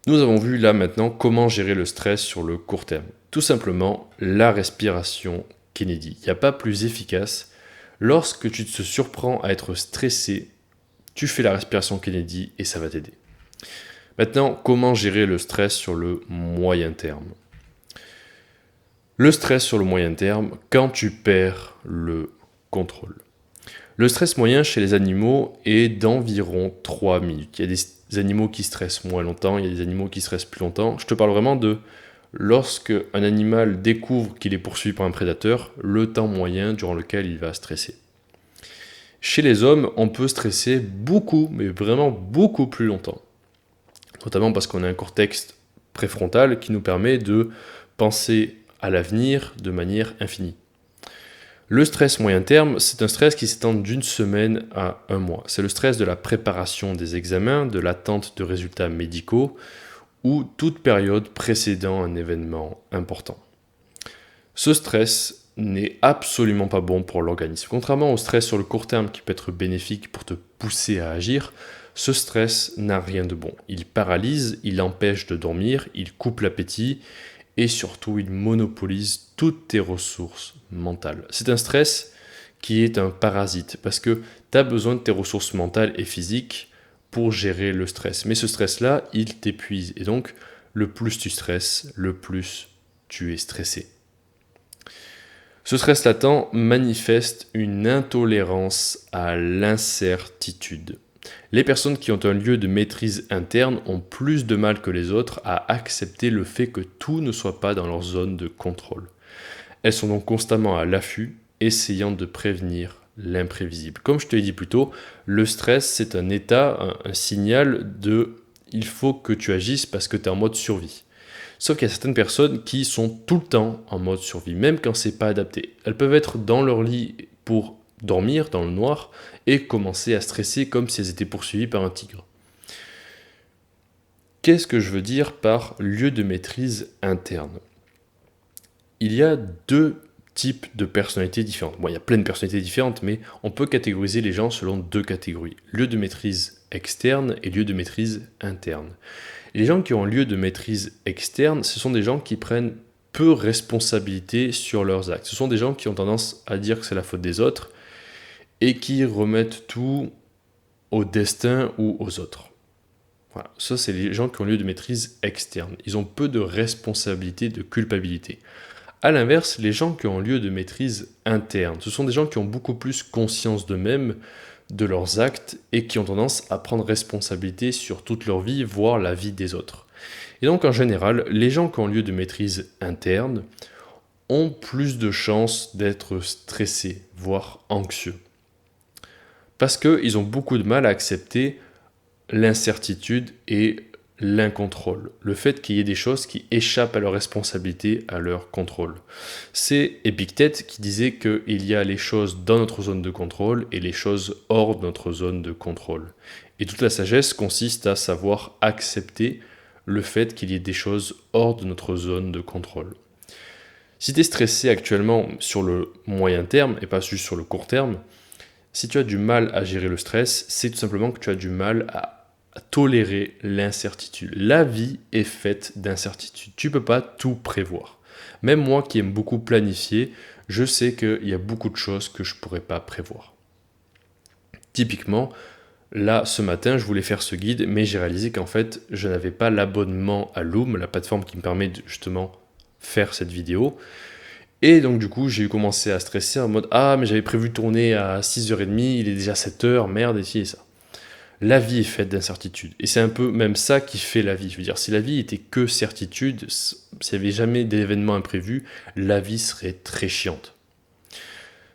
Nous avons vu là maintenant comment gérer le stress sur le court terme. Tout simplement, la respiration Kennedy. Il n'y a pas plus efficace. Lorsque tu te surprends à être stressé, tu fais la respiration Kennedy et ça va t'aider. Maintenant, comment gérer le stress sur le moyen terme? Le stress sur le moyen terme, quand tu perds le contrôle. Le stress moyen chez les animaux est d'environ 3 minutes. Il y a des animaux qui stressent moins longtemps, il y a des animaux qui stressent plus longtemps. Je te parle vraiment de lorsque un animal découvre qu'il est poursuivi par un prédateur, le temps moyen durant lequel il va stresser. Chez les hommes, on peut stresser beaucoup, mais vraiment beaucoup plus longtemps. Notamment parce qu'on a un cortex préfrontal qui nous permet de penser à l'avenir de manière infinie. Le stress moyen terme, c'est un stress qui s'étend d'une semaine à un mois. C'est le stress de la préparation des examens, de l'attente de résultats médicaux ou toute période précédant un événement important. Ce stress n'est absolument pas bon pour l'organisme. Contrairement au stress sur le court terme qui peut être bénéfique pour te pousser à agir, ce stress n'a rien de bon. Il paralyse, il empêche de dormir, il coupe l'appétit, et surtout, il monopolise toutes tes ressources mentales. C'est un stress qui est un parasite, parce que tu as besoin de tes ressources mentales et physiques pour gérer le stress. Mais ce stress-là, il t'épuise. Et donc, le plus tu stresses, le plus tu es stressé. Ce stress latent manifeste une intolérance à l'incertitude. Les personnes qui ont un lieu de maîtrise interne ont plus de mal que les autres à accepter le fait que tout ne soit pas dans leur zone de contrôle. Elles sont donc constamment à l'affût, essayant de prévenir l'imprévisible. Comme je te l'ai dit plus tôt, le stress, c'est un état, un signal de « il faut que tu agisses parce que tu es en mode survie ». Sauf qu'il y a certaines personnes qui sont tout le temps en mode survie, même quand c'est pas adapté. Elles peuvent être dans leur lit pour dormir dans le noir et commencer à stresser comme si elles étaient poursuivies par un tigre. Qu'est-ce que je veux dire par lieu de maîtrise interne? Il y a 2 types de personnalités différentes. Bon, il y a plein de personnalités différentes, mais on peut catégoriser les gens selon 2 catégories. Lieu de maîtrise externe et lieu de maîtrise interne. Et les gens qui ont un lieu de maîtrise externe, ce sont des gens qui prennent peu responsabilité sur leurs actes. Ce sont des gens qui ont tendance à dire que c'est la faute des autres et qui remettent tout au destin ou aux autres. Voilà, ça c'est les gens qui ont lieu de maîtrise externe. Ils ont peu de responsabilité, de culpabilité. À l'inverse, les gens qui ont un lieu de maîtrise interne, ce sont des gens qui ont beaucoup plus conscience d'eux-mêmes, de leurs actes, et qui ont tendance à prendre responsabilité sur toute leur vie, voire la vie des autres. Et donc en général, les gens qui ont un lieu de maîtrise interne ont plus de chances d'être stressés, voire anxieux. Parce qu'ils ont beaucoup de mal à accepter l'incertitude et l'incontrôle. Le fait qu'il y ait des choses qui échappent à leur responsabilité, à leur contrôle. C'est Épictète qui disait qu'il y a les choses dans notre zone de contrôle et les choses hors de notre zone de contrôle. Et toute la sagesse consiste à savoir accepter le fait qu'il y ait des choses hors de notre zone de contrôle. Si tu es stressé actuellement sur le moyen terme et pas juste sur le court terme, si tu as du mal à gérer le stress, c'est tout simplement que tu as du mal à tolérer l'incertitude. La vie est faite d'incertitudes. Tu ne peux pas tout prévoir. Même moi qui aime beaucoup planifier, je sais qu'il y a beaucoup de choses que je ne pourrais pas prévoir. Typiquement, là, ce matin, je voulais faire ce guide, mais j'ai réalisé qu'en fait, je n'avais pas l'abonnement à Loom, la plateforme qui me permet de justement faire cette vidéo. Et donc du coup, j'ai commencé à stresser en mode « Ah, mais j'avais prévu tourner à 6h30, il est déjà 7h, merde, et ci et ça. » La vie est faite d'incertitudes. Et c'est un peu même ça qui fait la vie. Je veux dire, si la vie était que certitude, s'il n'y avait jamais d'événements imprévus, la vie serait très chiante.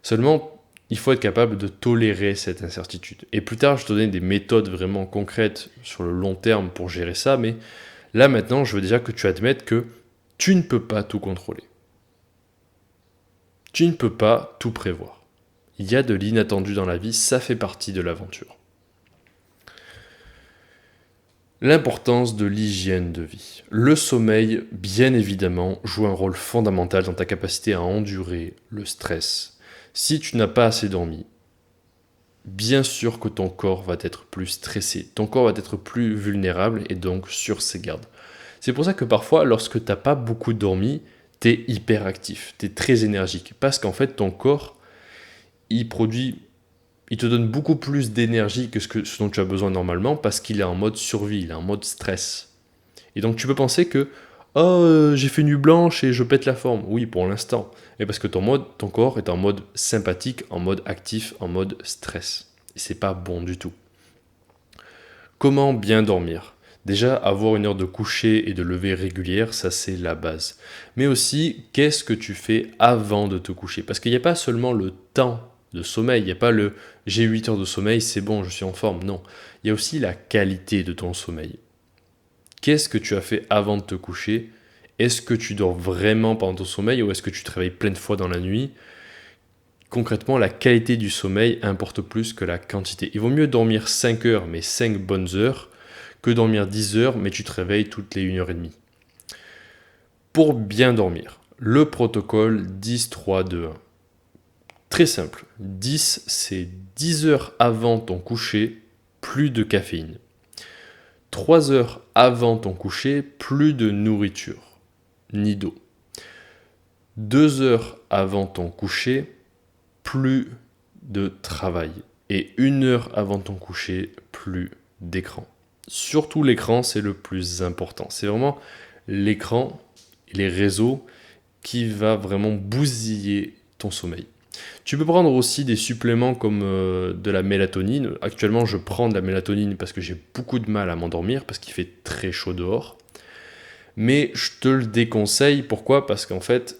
Seulement, il faut être capable de tolérer cette incertitude. Et plus tard, je te donnerai des méthodes vraiment concrètes sur le long terme pour gérer ça, mais là maintenant, je veux déjà que tu admettes que tu ne peux pas tout contrôler. Tu ne peux pas tout prévoir. Il y a de l'inattendu dans la vie, ça fait partie de l'aventure. L'importance de l'hygiène de vie. Le sommeil, bien évidemment, joue un rôle fondamental dans ta capacité à endurer le stress. Si tu n'as pas assez dormi, bien sûr que ton corps va être plus stressé, ton corps va être plus vulnérable et donc sur ses gardes. C'est pour ça que parfois, lorsque tu n'as pas beaucoup dormi, tu es hyper actif, tu es très énergique, parce qu'en fait, ton corps, il te donne beaucoup plus d'énergie que ce dont tu as besoin normalement parce qu'il est en mode survie, il est en mode stress. Et donc tu peux penser que j'ai fait nuit blanche et je pète la forme. Oui, pour l'instant. Et parce que ton corps est en mode sympathique, en mode actif, en mode stress. Et c'est pas bon du tout. Comment bien dormir ? Déjà, avoir une heure de coucher et de lever régulière, ça c'est la base. Mais aussi, qu'est-ce que tu fais avant de te coucher ? Parce qu'il n'y a pas seulement le temps de sommeil, il n'y a pas le j'ai 8 heures de sommeil, c'est bon, je suis en forme. Non, il y a aussi la qualité de ton sommeil. Qu'est-ce que tu as fait avant de te coucher ? Est-ce que tu dors vraiment pendant ton sommeil ou est-ce que tu te réveilles plein de fois dans la nuit ? Concrètement, la qualité du sommeil importe plus que la quantité. Il vaut mieux dormir 5 heures, mais 5 bonnes heures, que dormir 10 heures, mais tu te réveilles toutes les 1h30. Pour bien dormir, le protocole 10-3-2-1. Très simple. 10, c'est 10 heures avant ton coucher, plus de caféine. 3 heures avant ton coucher, plus de nourriture, ni d'eau. 2 heures avant ton coucher, plus de travail. Et 1 heure avant ton coucher, plus d'écran. Surtout l'écran, c'est le plus important. C'est vraiment l'écran et les réseaux qui va vraiment bousiller ton sommeil. Tu peux prendre aussi des suppléments comme de la mélatonine. Actuellement, je prends de la mélatonine parce que j'ai beaucoup de mal à m'endormir, parce qu'il fait très chaud dehors. Mais je te le déconseille. Pourquoi ? Parce qu'en fait,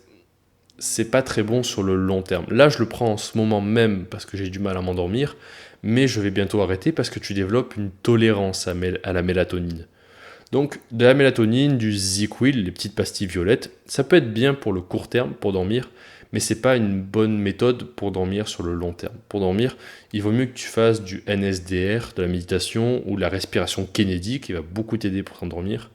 c'est pas très bon sur le long terme. Là, je le prends en ce moment même parce que j'ai du mal à m'endormir, mais je vais bientôt arrêter parce que tu développes une tolérance à la mélatonine. Donc, de la mélatonine, du ZzzQuil, les petites pastilles violettes, ça peut être bien pour le court terme, pour dormir, mais c'est pas une bonne méthode pour dormir sur le long terme. Pour dormir, il vaut mieux que tu fasses du NSDR, de la méditation ou de la respiration Kennedy, qui va beaucoup t'aider pour t'endormir.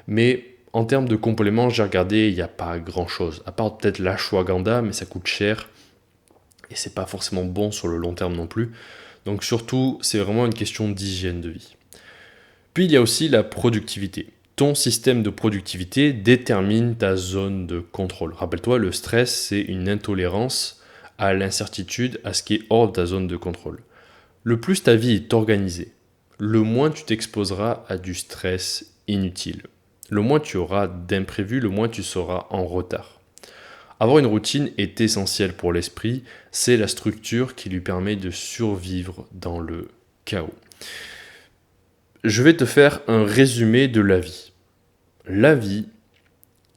Mais en termes de compléments, j'ai regardé, il n'y a pas grand-chose. À part peut-être l'ashwagandha, mais ça coûte cher. Et c'est pas forcément bon sur le long terme non plus. Donc surtout, c'est vraiment une question d'hygiène de vie. Puis il y a aussi la productivité. Ton système de productivité détermine ta zone de contrôle. Rappelle-toi, le stress, c'est une intolérance à l'incertitude, à ce qui est hors de ta zone de contrôle. Le plus ta vie est organisée, le moins tu t'exposeras à du stress inutile. Le moins tu auras d'imprévus, le moins tu seras en retard. Avoir une routine est essentiel pour l'esprit, c'est la structure qui lui permet de survivre dans le chaos. Je vais te faire un résumé de la vie. La vie,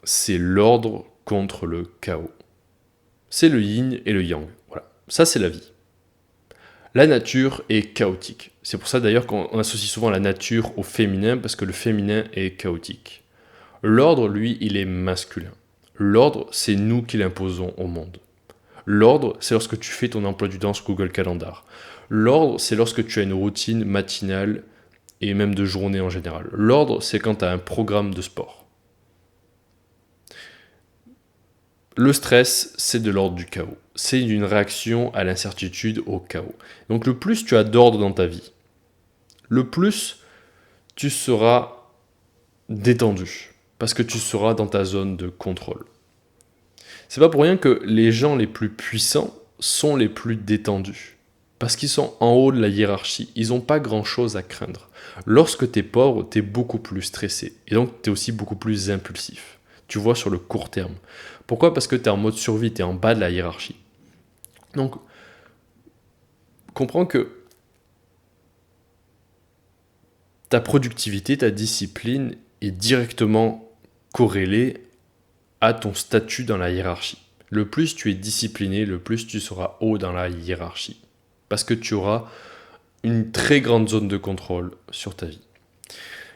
c'est l'ordre contre le chaos. C'est le yin et le yang. Voilà, ça c'est la vie. La nature est chaotique. C'est pour ça d'ailleurs qu'on associe souvent la nature au féminin, parce que le féminin est chaotique. L'ordre, lui, il est masculin. L'ordre, c'est nous qui l'imposons au monde. L'ordre, c'est lorsque tu fais ton emploi du temps sur Google Calendar. L'ordre, c'est lorsque tu as une routine matinale et même de journée en général. L'ordre, c'est quand tu as un programme de sport. Le stress, c'est de l'ordre du chaos. C'est une réaction à l'incertitude, au chaos. Donc le plus tu as d'ordre dans ta vie, le plus tu seras détendu, parce que tu seras dans ta zone de contrôle. C'est pas pour rien que les gens les plus puissants sont les plus détendus, parce qu'ils sont en haut de la hiérarchie, ils n'ont pas grand-chose à craindre. Lorsque tu es pauvre, tu es beaucoup plus stressé, et donc tu es aussi beaucoup plus impulsif. Tu vois sur le court terme. Pourquoi ? Parce que tu es en mode survie, tu es en bas de la hiérarchie. Donc, comprends que ta productivité, ta discipline est directement corrélée à ton statut dans la hiérarchie. Le plus tu es discipliné, le plus tu seras haut dans la hiérarchie. Parce que tu auras une très grande zone de contrôle sur ta vie.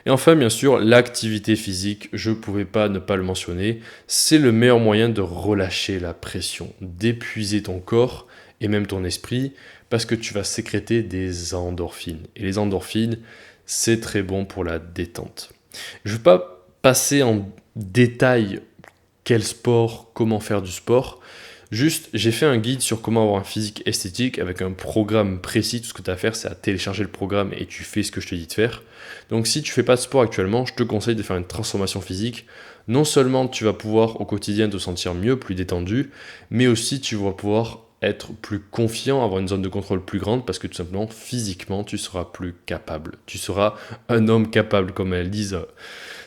Et enfin, bien sûr, l'activité physique, je ne pouvais pas ne pas le mentionner, c'est le meilleur moyen de relâcher la pression, d'épuiser ton corps et même ton esprit, parce que tu vas sécréter des endorphines. Et les endorphines, c'est très bon pour la détente. Je ne vais pas passer en détail quel sport, comment faire du sport. Juste, j'ai fait un guide sur comment avoir un physique esthétique avec un programme précis. Tout ce que tu as à faire, c'est à télécharger le programme et tu fais ce que je te dis de faire. Donc si tu ne fais pas de sport actuellement, je te conseille de faire une transformation physique. Non seulement tu vas pouvoir au quotidien te sentir mieux, plus détendu, mais aussi tu vas pouvoir être plus confiant, avoir une zone de contrôle plus grande parce que tout simplement, physiquement, tu seras plus capable. Tu seras un homme capable, comme elles disent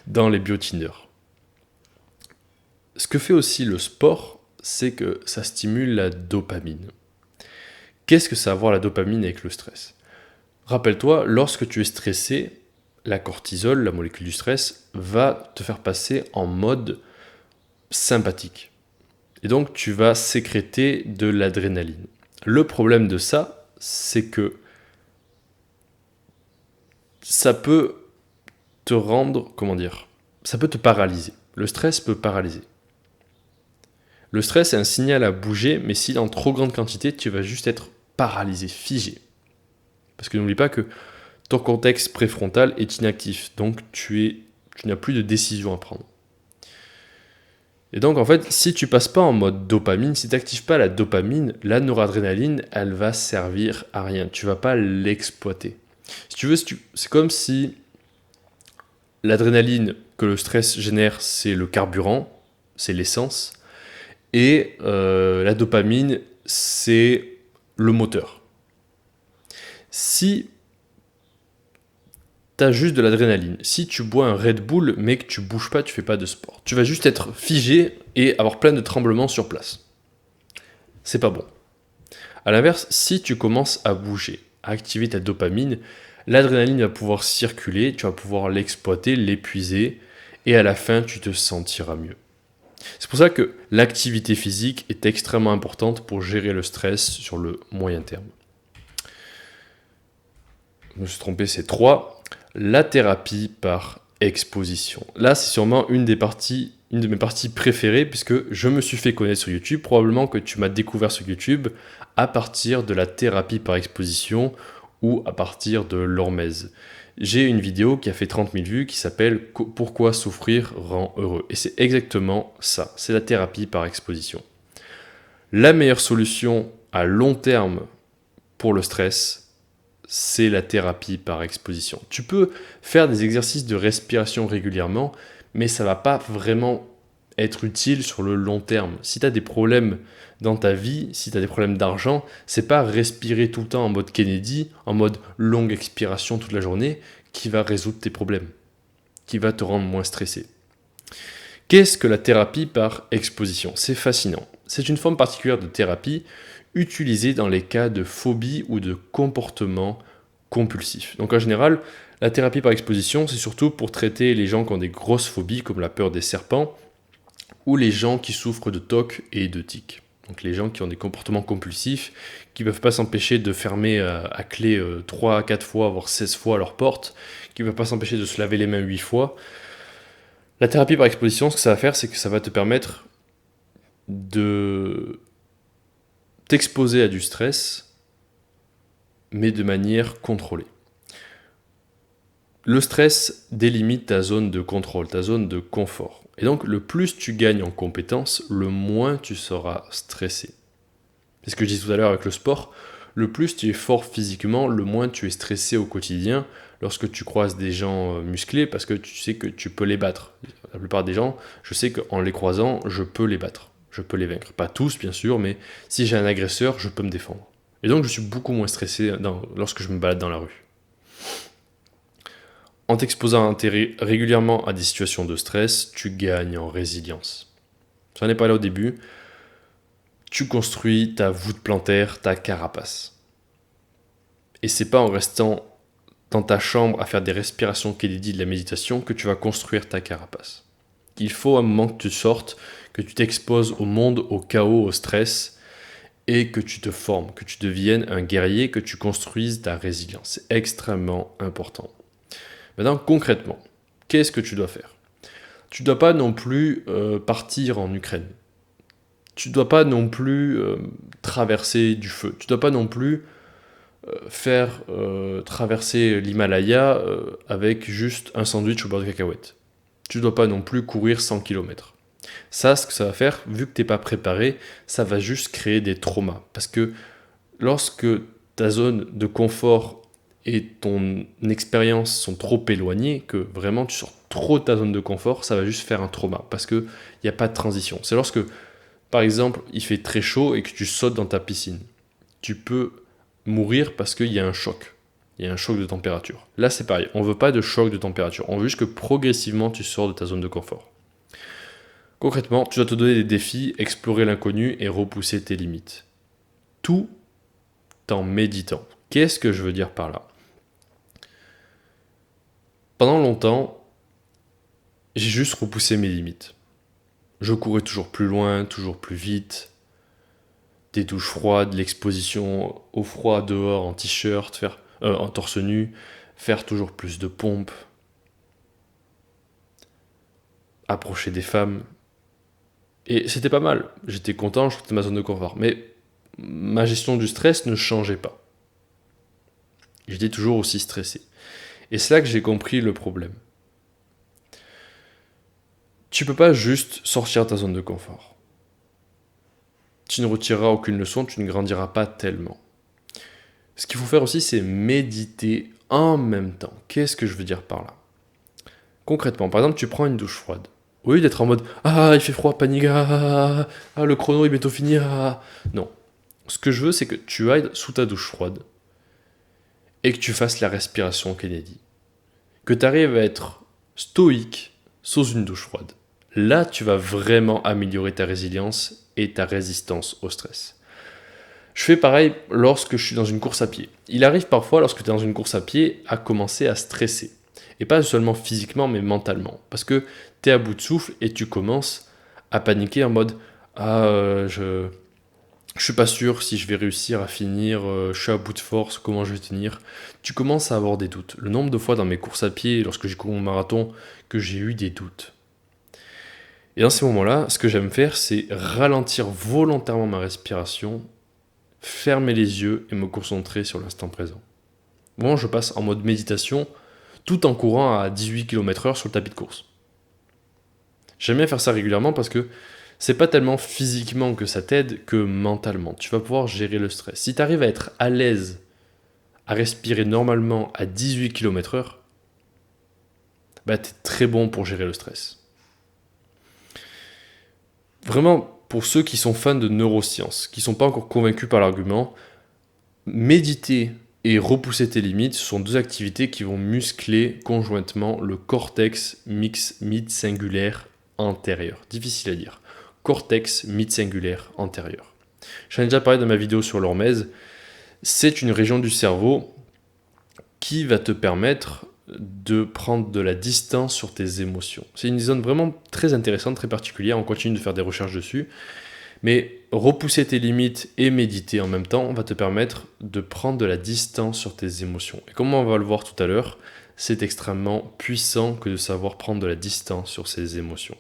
dans les biotinders. Ce que fait aussi le sport, c'est que ça stimule la dopamine. Qu'est-ce que ça a à voir la dopamine avec le stress ? Rappelle-toi, lorsque tu es stressé, la cortisol, la molécule du stress, va te faire passer en mode sympathique. Et donc, tu vas sécréter de l'adrénaline. Le problème de ça, c'est que ça peut te rendre, ça peut te paralyser. Le stress peut paralyser. Le stress est un signal à bouger, mais s'il est en trop grande quantité, tu vas juste être paralysé, figé. Parce que n'oublie pas que ton cortex préfrontal est inactif, donc tu n'as plus de décision à prendre. Et donc en fait, si tu passes pas en mode dopamine, si tu n'actives pas la dopamine, la noradrénaline, elle va servir à rien. Tu vas pas l'exploiter. Si tu veux, c'est comme si l'adrénaline que le stress génère, c'est le carburant, c'est l'essence, et la dopamine, c'est le moteur. Si tu as juste de l'adrénaline, si tu bois un Red Bull mais que tu bouges pas, tu fais pas de sport, tu vas juste être figé et avoir plein de tremblements sur place. C'est pas bon. A l'inverse, si tu commences à bouger, à activer ta dopamine, l'adrénaline va pouvoir circuler, tu vas pouvoir l'exploiter, l'épuiser, et à la fin, tu te sentiras mieux. C'est pour ça que l'activité physique est extrêmement importante pour gérer le stress sur le moyen terme. Je me suis trompé, c'est 3. La thérapie par exposition. Là, c'est sûrement une de mes parties préférées puisque je me suis fait connaître sur YouTube. Probablement que tu m'as découvert sur YouTube à partir de la thérapie par exposition ou à partir de l'hormèse. J'ai une vidéo qui a fait 30 000 vues qui s'appelle « Pourquoi souffrir rend heureux ?» Et c'est exactement ça, c'est la thérapie par exposition. La meilleure solution à long terme pour le stress, c'est la thérapie par exposition. Tu peux faire des exercices de respiration régulièrement, mais ça ne va pas vraiment être utile sur le long terme. Si tu as des problèmes dans ta vie, si tu as des problèmes d'argent, c'est pas respirer tout le temps en mode Kennedy, en mode longue expiration toute la journée, qui va résoudre tes problèmes, qui va te rendre moins stressé. Qu'est-ce que la thérapie par exposition? C'est fascinant. C'est une forme particulière de thérapie utilisée dans les cas de phobie ou de comportement compulsif. Donc en général, la thérapie par exposition, c'est surtout pour traiter les gens qui ont des grosses phobies comme la peur des serpents ou les gens qui souffrent de TOC et de tics. Donc les gens qui ont des comportements compulsifs, qui ne peuvent pas s'empêcher de fermer à clé 3 à 4 fois, voire 16 fois leur porte, qui ne peuvent pas s'empêcher de se laver les mains 8 fois. La thérapie par exposition, ce que ça va faire, c'est que ça va te permettre de t'exposer à du stress, mais de manière contrôlée. Le stress délimite ta zone de contrôle, ta zone de confort. Et donc, le plus tu gagnes en compétences, le moins tu seras stressé. C'est ce que je disais tout à l'heure avec le sport. Le plus tu es fort physiquement, le moins tu es stressé au quotidien lorsque tu croises des gens musclés parce que tu sais que tu peux les battre. La plupart des gens, je sais qu'en les croisant, je peux les battre. Je peux les vaincre. Pas tous, bien sûr, mais si j'ai un agresseur, je peux me défendre. Et donc, je suis beaucoup moins stressé lorsque je me balade dans la rue. En t'exposant régulièrement à des situations de stress, tu gagnes en résilience. J'en ai parlé au début. Tu construis ta voûte plantaire, ta carapace. Et c'est pas en restant dans ta chambre à faire des respirations Kennedy de la méditation que tu vas construire ta carapace. Il faut un moment que tu sortes, que tu t'exposes au monde, au chaos, au stress, et que tu te formes, que tu deviennes un guerrier, que tu construises ta résilience. C'est extrêmement important. Maintenant, concrètement, qu'est-ce que tu dois faire? Tu ne dois pas non plus partir en Ukraine. Tu ne dois pas non plus traverser du feu. Tu ne dois pas non plus faire traverser l'Himalaya avec juste un sandwich au beurre de cacahuète. Tu ne dois pas non plus courir 100 km. Ça, ce que ça va faire, vu que tu n'es pas préparé, ça va juste créer des traumas. Parce que lorsque ta zone de confort et ton expérience sont trop éloignées, que vraiment tu sors trop de ta zone de confort, ça va juste faire un trauma. Parce qu'il n'y a pas de transition. C'est lorsque, par exemple, il fait très chaud et que tu sautes dans ta piscine. Tu peux mourir parce qu'il y a un choc. Il y a un choc de température. Là, c'est pareil. On ne veut pas de choc de température. On veut juste que progressivement, tu sors de ta zone de confort. Concrètement, tu dois te donner des défis, explorer l'inconnu et repousser tes limites. Tout en méditant. Qu'est-ce que je veux dire par là? Pendant longtemps, j'ai juste repoussé mes limites. Je courais toujours plus loin, toujours plus vite. Des douches froides, l'exposition au froid dehors en t-shirt, en torse nu, faire toujours plus de pompes, approcher des femmes. Et c'était pas mal. J'étais content, je sortais de ma zone de confort. Mais ma gestion du stress ne changeait pas. J'étais toujours aussi stressé. Et c'est là que j'ai compris le problème. Tu peux pas juste sortir de ta zone de confort. Tu ne retireras aucune leçon, tu ne grandiras pas tellement. Ce qu'il faut faire aussi, c'est méditer en même temps. Qu'est-ce que je veux dire par là? Concrètement, par exemple, tu prends une douche froide. Au lieu d'être en mode « Ah, il fait froid, panique, le chrono est bientôt fini, Non. Ce que je veux, c'est que tu ailles sous ta douche froide et que tu fasses la respiration Kennedy. Que tu arrives à être stoïque sous une douche froide. Là, tu vas vraiment améliorer ta résilience et ta résistance au stress. Je fais pareil lorsque je suis dans une course à pied. Il arrive parfois, lorsque tu es dans une course à pied, à commencer à stresser. Et pas seulement physiquement, mais mentalement. Parce que tu es à bout de souffle et tu commences à paniquer en mode « je suis pas sûr si je vais réussir à finir, je suis à bout de force, comment je vais tenir ?» Tu commences à avoir des doutes. Le nombre de fois dans mes courses à pied, lorsque j'ai couru mon marathon, que j'ai eu des doutes. Et dans ces moments-là, ce que j'aime faire, c'est ralentir volontairement ma respiration, fermer les yeux et me concentrer sur l'instant présent. Vraiment, je passe en mode méditation tout en courant à 18 km/h sur le tapis de course. J'aime bien faire ça régulièrement parce que c'est pas tellement physiquement que ça t'aide que mentalement. Tu vas pouvoir gérer le stress. Si tu arrives à être à l'aise, à respirer normalement à 18 km/h, tu es très bon pour gérer le stress. Vraiment, pour ceux qui sont fans de neurosciences, qui ne sont pas encore convaincus par l'argument, méditer et repousser tes limites, ce sont deux activités qui vont muscler conjointement le cortex mid-singulaire antérieur. Difficile à dire. Cortex mid-cingulaire antérieur. J'en ai déjà parlé dans ma vidéo sur l'hormèse. C'est une région du cerveau qui va te permettre de prendre de la distance sur tes émotions. C'est une zone vraiment très intéressante, très particulière. On continue de faire des recherches dessus. Mais repousser tes limites et méditer en même temps va te permettre de prendre de la distance sur tes émotions. Et comme on va le voir tout à l'heure, c'est extrêmement puissant que de savoir prendre de la distance sur ses émotions.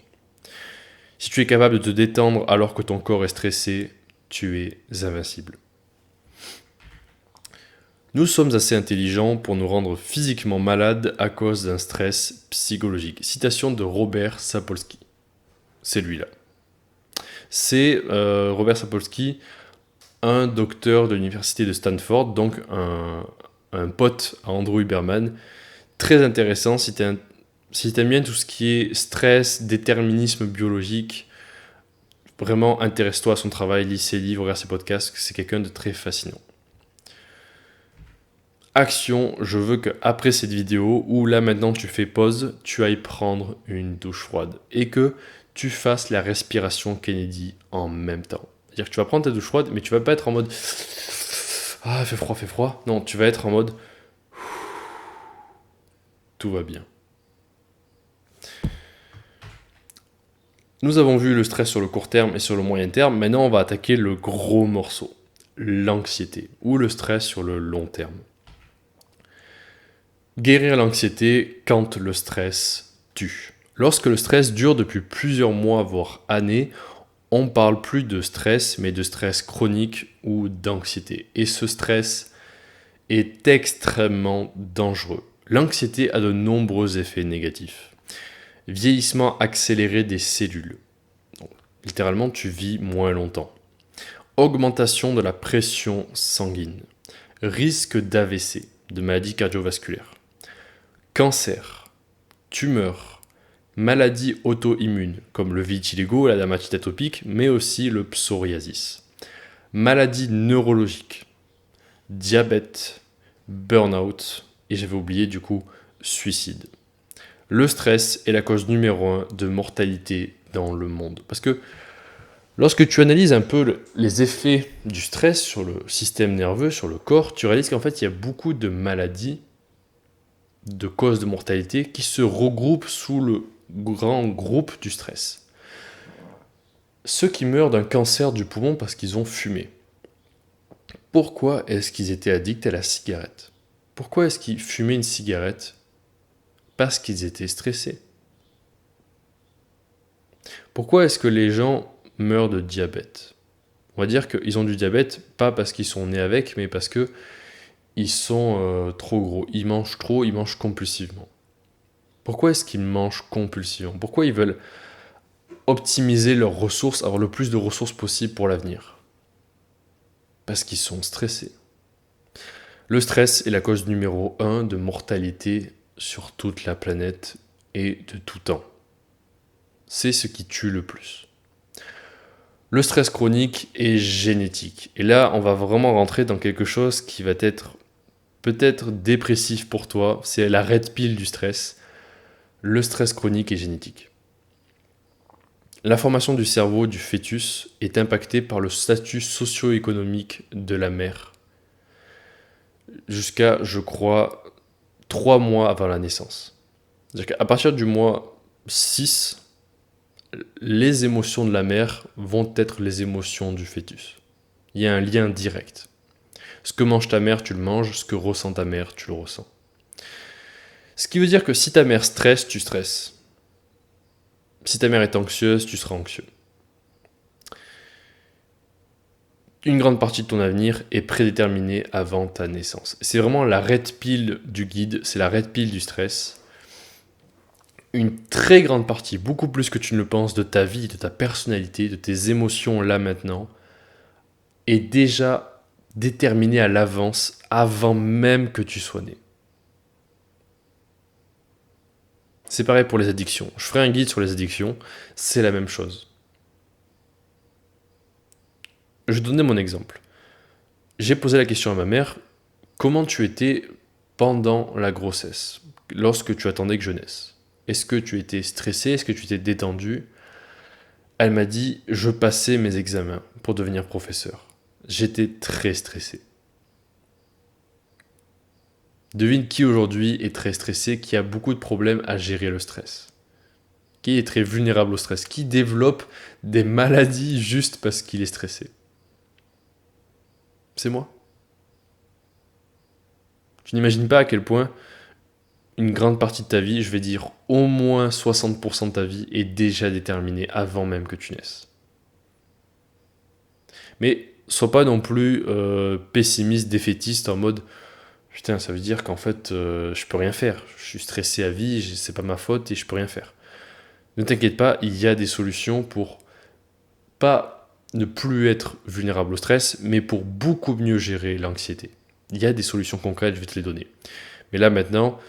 Si tu es capable de te détendre alors que ton corps est stressé, tu es invincible. Nous sommes assez intelligents pour nous rendre physiquement malades à cause d'un stress psychologique. Citation de Robert Sapolsky. C'est lui-là. C'est Robert Sapolsky, un docteur de l'université de Stanford, donc un pote à Andrew Huberman. Très intéressant si tu aimes bien tout ce qui est stress, déterminisme biologique. Vraiment, intéresse-toi à son travail, lis ses livres, regarde ses podcasts, c'est quelqu'un de très fascinant. Action, je veux qu'après cette vidéo, où là maintenant tu fais pause, tu ailles prendre une douche froide et que tu fasses la respiration Kennedy en même temps. C'est-à-dire que tu vas prendre ta douche froide, mais tu vas pas être en mode ah, fait froid. Non, tu vas être en mode tout va bien. Nous avons vu le stress sur le court terme et sur le moyen terme. Maintenant, on va attaquer le gros morceau, l'anxiété ou le stress sur le long terme. Guérir l'anxiété quand le stress tue. Lorsque le stress dure depuis plusieurs mois, voire années, on parle plus de stress, mais de stress chronique ou d'anxiété. Et ce stress est extrêmement dangereux. L'anxiété a de nombreux effets négatifs. Vieillissement accéléré des cellules. Donc, littéralement, tu vis moins longtemps. Augmentation de la pression sanguine. Risque d'AVC, de maladie cardiovasculaire. Cancer, tumeur, maladies auto-immunes comme le vitiligo, la dermatite atopique, mais aussi le psoriasis. Maladies neurologiques, diabète, burn-out, et j'avais oublié du coup, suicide. Le stress est la cause numéro 1 de mortalité dans le monde. Parce que lorsque tu analyses un peu les effets du stress sur le système nerveux, sur le corps, tu réalises qu'en fait, il y a beaucoup de maladies, de causes de mortalité qui se regroupent sous le grand groupe du stress. Ceux qui meurent d'un cancer du poumon parce qu'ils ont fumé. Pourquoi est-ce qu'ils étaient addicts à la cigarette ? Pourquoi est-ce qu'ils fumaient une cigarette ? Parce qu'ils étaient stressés. Pourquoi est-ce que les gens meurent de diabète ? On va dire qu'ils ont du diabète, pas parce qu'ils sont nés avec, mais parce qu'ils sont trop gros. Ils mangent trop, ils mangent compulsivement. Pourquoi est-ce qu'ils mangent compulsivement ? Pourquoi ils veulent optimiser leurs ressources, avoir le plus de ressources possible pour l'avenir ? Parce qu'ils sont stressés. Le stress est la cause numéro 1 de mortalité sur toute la planète et de tout temps. C'est ce qui tue le plus. Le stress chronique est génétique. Et là, on va vraiment rentrer dans quelque chose qui va être peut-être dépressif pour toi. C'est la red pill du stress. Le stress chronique est génétique. La formation du cerveau du fœtus est impactée par le statut socio-économique de la mère jusqu'à, je crois, 3 mois avant la naissance. C'est-à-dire qu'à partir du mois 6, les émotions de la mère vont être les émotions du fœtus. Il y a un lien direct. Ce que mange ta mère, tu le manges. Ce que ressent ta mère, tu le ressens. Ce qui veut dire que si ta mère stresse, tu stresses. Si ta mère est anxieuse, tu seras anxieux. Une grande partie de ton avenir est prédéterminée avant ta naissance. C'est vraiment la red pill du guide, c'est la red pill du stress. Une très grande partie, beaucoup plus que tu ne le penses, de ta vie, de ta personnalité, de tes émotions là maintenant, est déjà déterminée à l'avance, avant même que tu sois né. C'est pareil pour les addictions. Je ferai un guide sur les addictions, c'est la même chose. Je vais donner mon exemple. J'ai posé la question à ma mère, comment tu étais pendant la grossesse, lorsque tu attendais que je naisse ? Est-ce que tu étais stressé? Est-ce que tu étais détendu? Elle m'a dit, je passais mes examens pour devenir professeur. J'étais très stressé. Devine qui aujourd'hui est très stressé, qui a beaucoup de problèmes à gérer le stress. Qui est très vulnérable au stress, qui développe des maladies juste parce qu'il est stressé. C'est moi. Tu n'imagines pas à quel point une grande partie de ta vie, je vais dire au moins 60% de ta vie, est déjà déterminée avant même que tu naisses. Mais sois pas non plus pessimiste, défaitiste en mode putain, ça veut dire qu'en fait je peux rien faire. Je suis stressé à vie, c'est pas ma faute et je peux rien faire. Ne t'inquiète pas, il y a des solutions pour pas ne plus être vulnérable au stress, mais pour beaucoup mieux gérer l'anxiété. Il y a des solutions concrètes, je vais te les donner. Mais là maintenant,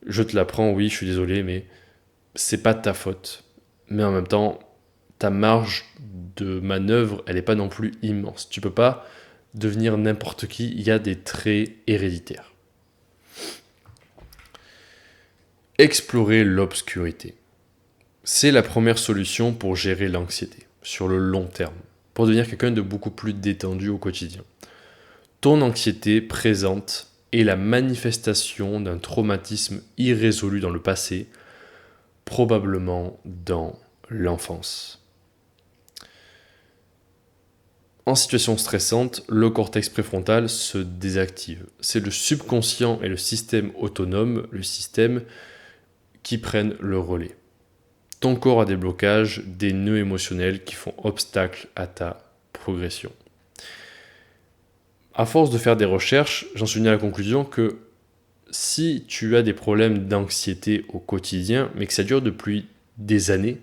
je te l'apprends, oui, je suis désolé, mais c'est pas de ta faute. Mais en même temps, ta marge de manœuvre, elle n'est pas non plus immense. Tu peux pas devenir n'importe qui, il y a des traits héréditaires. Explorer l'obscurité. C'est la première solution pour gérer l'anxiété, sur le long terme, pour devenir quelqu'un de beaucoup plus détendu au quotidien. Ton anxiété présente est la manifestation d'un traumatisme irrésolu dans le passé, probablement dans l'enfance. En situation stressante, le cortex préfrontal se désactive. C'est le subconscient et le système autonome, le système, qui prennent le relais. Ton corps a des blocages, des nœuds émotionnels qui font obstacle à ta progression. À force de faire des recherches, j'en suis venu à la conclusion que si tu as des problèmes d'anxiété au quotidien, mais que ça dure depuis des années,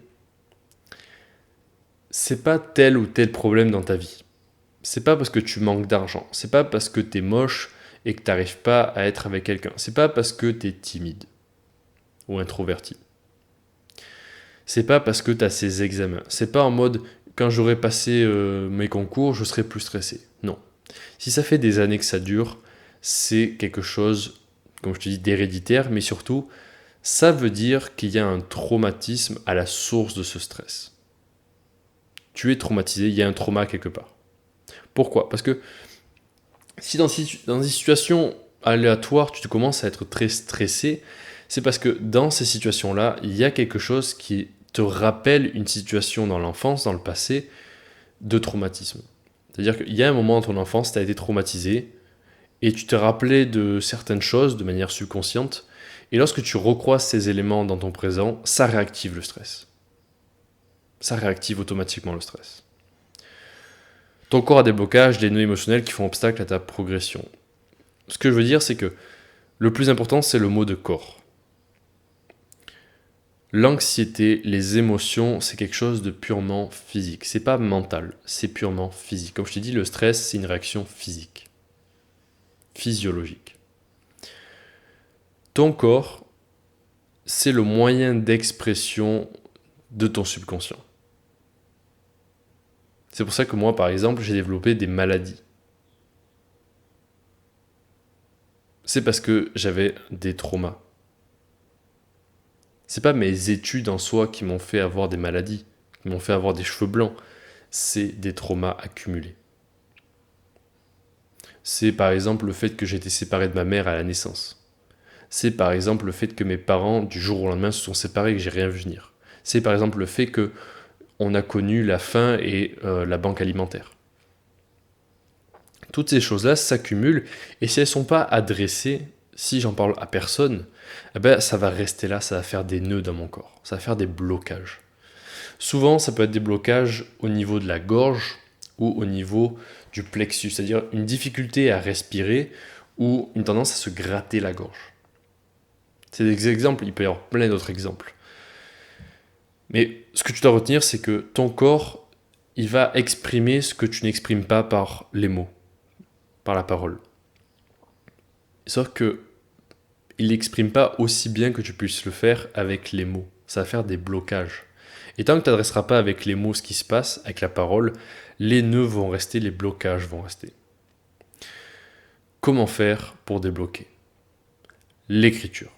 c'est pas tel ou tel problème dans ta vie. C'est pas parce que tu manques d'argent, c'est pas parce que t'es moche et que t'arrives pas à être avec quelqu'un, c'est pas parce que t'es timide ou introverti. C'est pas parce que t'as ces examens, c'est pas en mode quand j'aurai passé mes concours, je serai plus stressé. Non. Si ça fait des années que ça dure, c'est quelque chose, comme je te dis, d'héréditaire, mais surtout, ça veut dire qu'il y a un traumatisme à la source de ce stress. Tu es traumatisé, il y a un trauma quelque part. Pourquoi? Parce que si dans des situations aléatoires, tu commences à être très stressé, c'est parce que dans ces situations-là, il y a quelque chose qui te rappelle une situation dans l'enfance, dans le passé, de traumatisme. C'est-à-dire qu'il y a un moment dans ton enfance, tu as été traumatisé et tu te rappelais de certaines choses de manière subconsciente. Et lorsque tu recroises ces éléments dans ton présent, ça réactive le stress. Ça réactive automatiquement le stress. Ton corps a des blocages, des nœuds émotionnels qui font obstacle à ta progression. Ce que je veux dire, c'est que le plus important, c'est le mot de corps. L'anxiété, les émotions, c'est quelque chose de purement physique. C'est pas mental, c'est purement physique. Comme je t'ai dit, le stress, c'est une réaction physique, physiologique. Ton corps, c'est le moyen d'expression de ton subconscient. C'est pour ça que moi, par exemple, j'ai développé des maladies. C'est parce que j'avais des traumas. C'est pas mes études en soi qui m'ont fait avoir des maladies, qui m'ont fait avoir des cheveux blancs. C'est des traumas accumulés. C'est par exemple le fait que j'ai été séparé de ma mère à la naissance. C'est par exemple le fait que mes parents, du jour au lendemain, se sont séparés et que j'ai rien vu venir. C'est par exemple le fait que on a connu la faim et la banque alimentaire. Toutes ces choses-là s'accumulent et si elles ne sont pas adressées, si j'en parle à personne, eh ben, ça va rester là, ça va faire des nœuds dans mon corps, ça va faire des blocages. Souvent, ça peut être des blocages au niveau de la gorge ou au niveau du plexus, c'est-à-dire une difficulté à respirer ou une tendance à se gratter la gorge. C'est des exemples, il peut y avoir plein d'autres exemples. Mais ce que tu dois retenir, c'est que ton corps, il va exprimer ce que tu n'exprimes pas par les mots, par la parole. Sauf que il n'exprime pas aussi bien que tu puisses le faire avec les mots. Ça va faire des blocages. Et tant que tu n'adresseras pas avec les mots ce qui se passe, avec la parole, les nœuds vont rester, les blocages vont rester. Comment faire pour débloquer? L'écriture.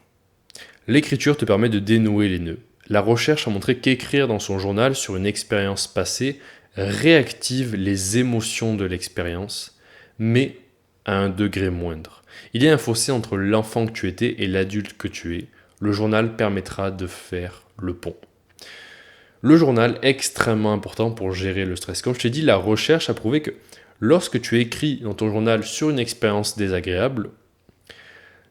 L'écriture te permet de dénouer les nœuds. La recherche a montré qu'écrire dans son journal sur une expérience passée réactive les émotions de l'expérience, mais à un degré moindre. Il y a un fossé entre l'enfant que tu étais et l'adulte que tu es. Le journal permettra de faire le pont. Le journal est extrêmement important pour gérer le stress. Comme je t'ai dit, la recherche a prouvé que lorsque tu écris dans ton journal sur une expérience désagréable,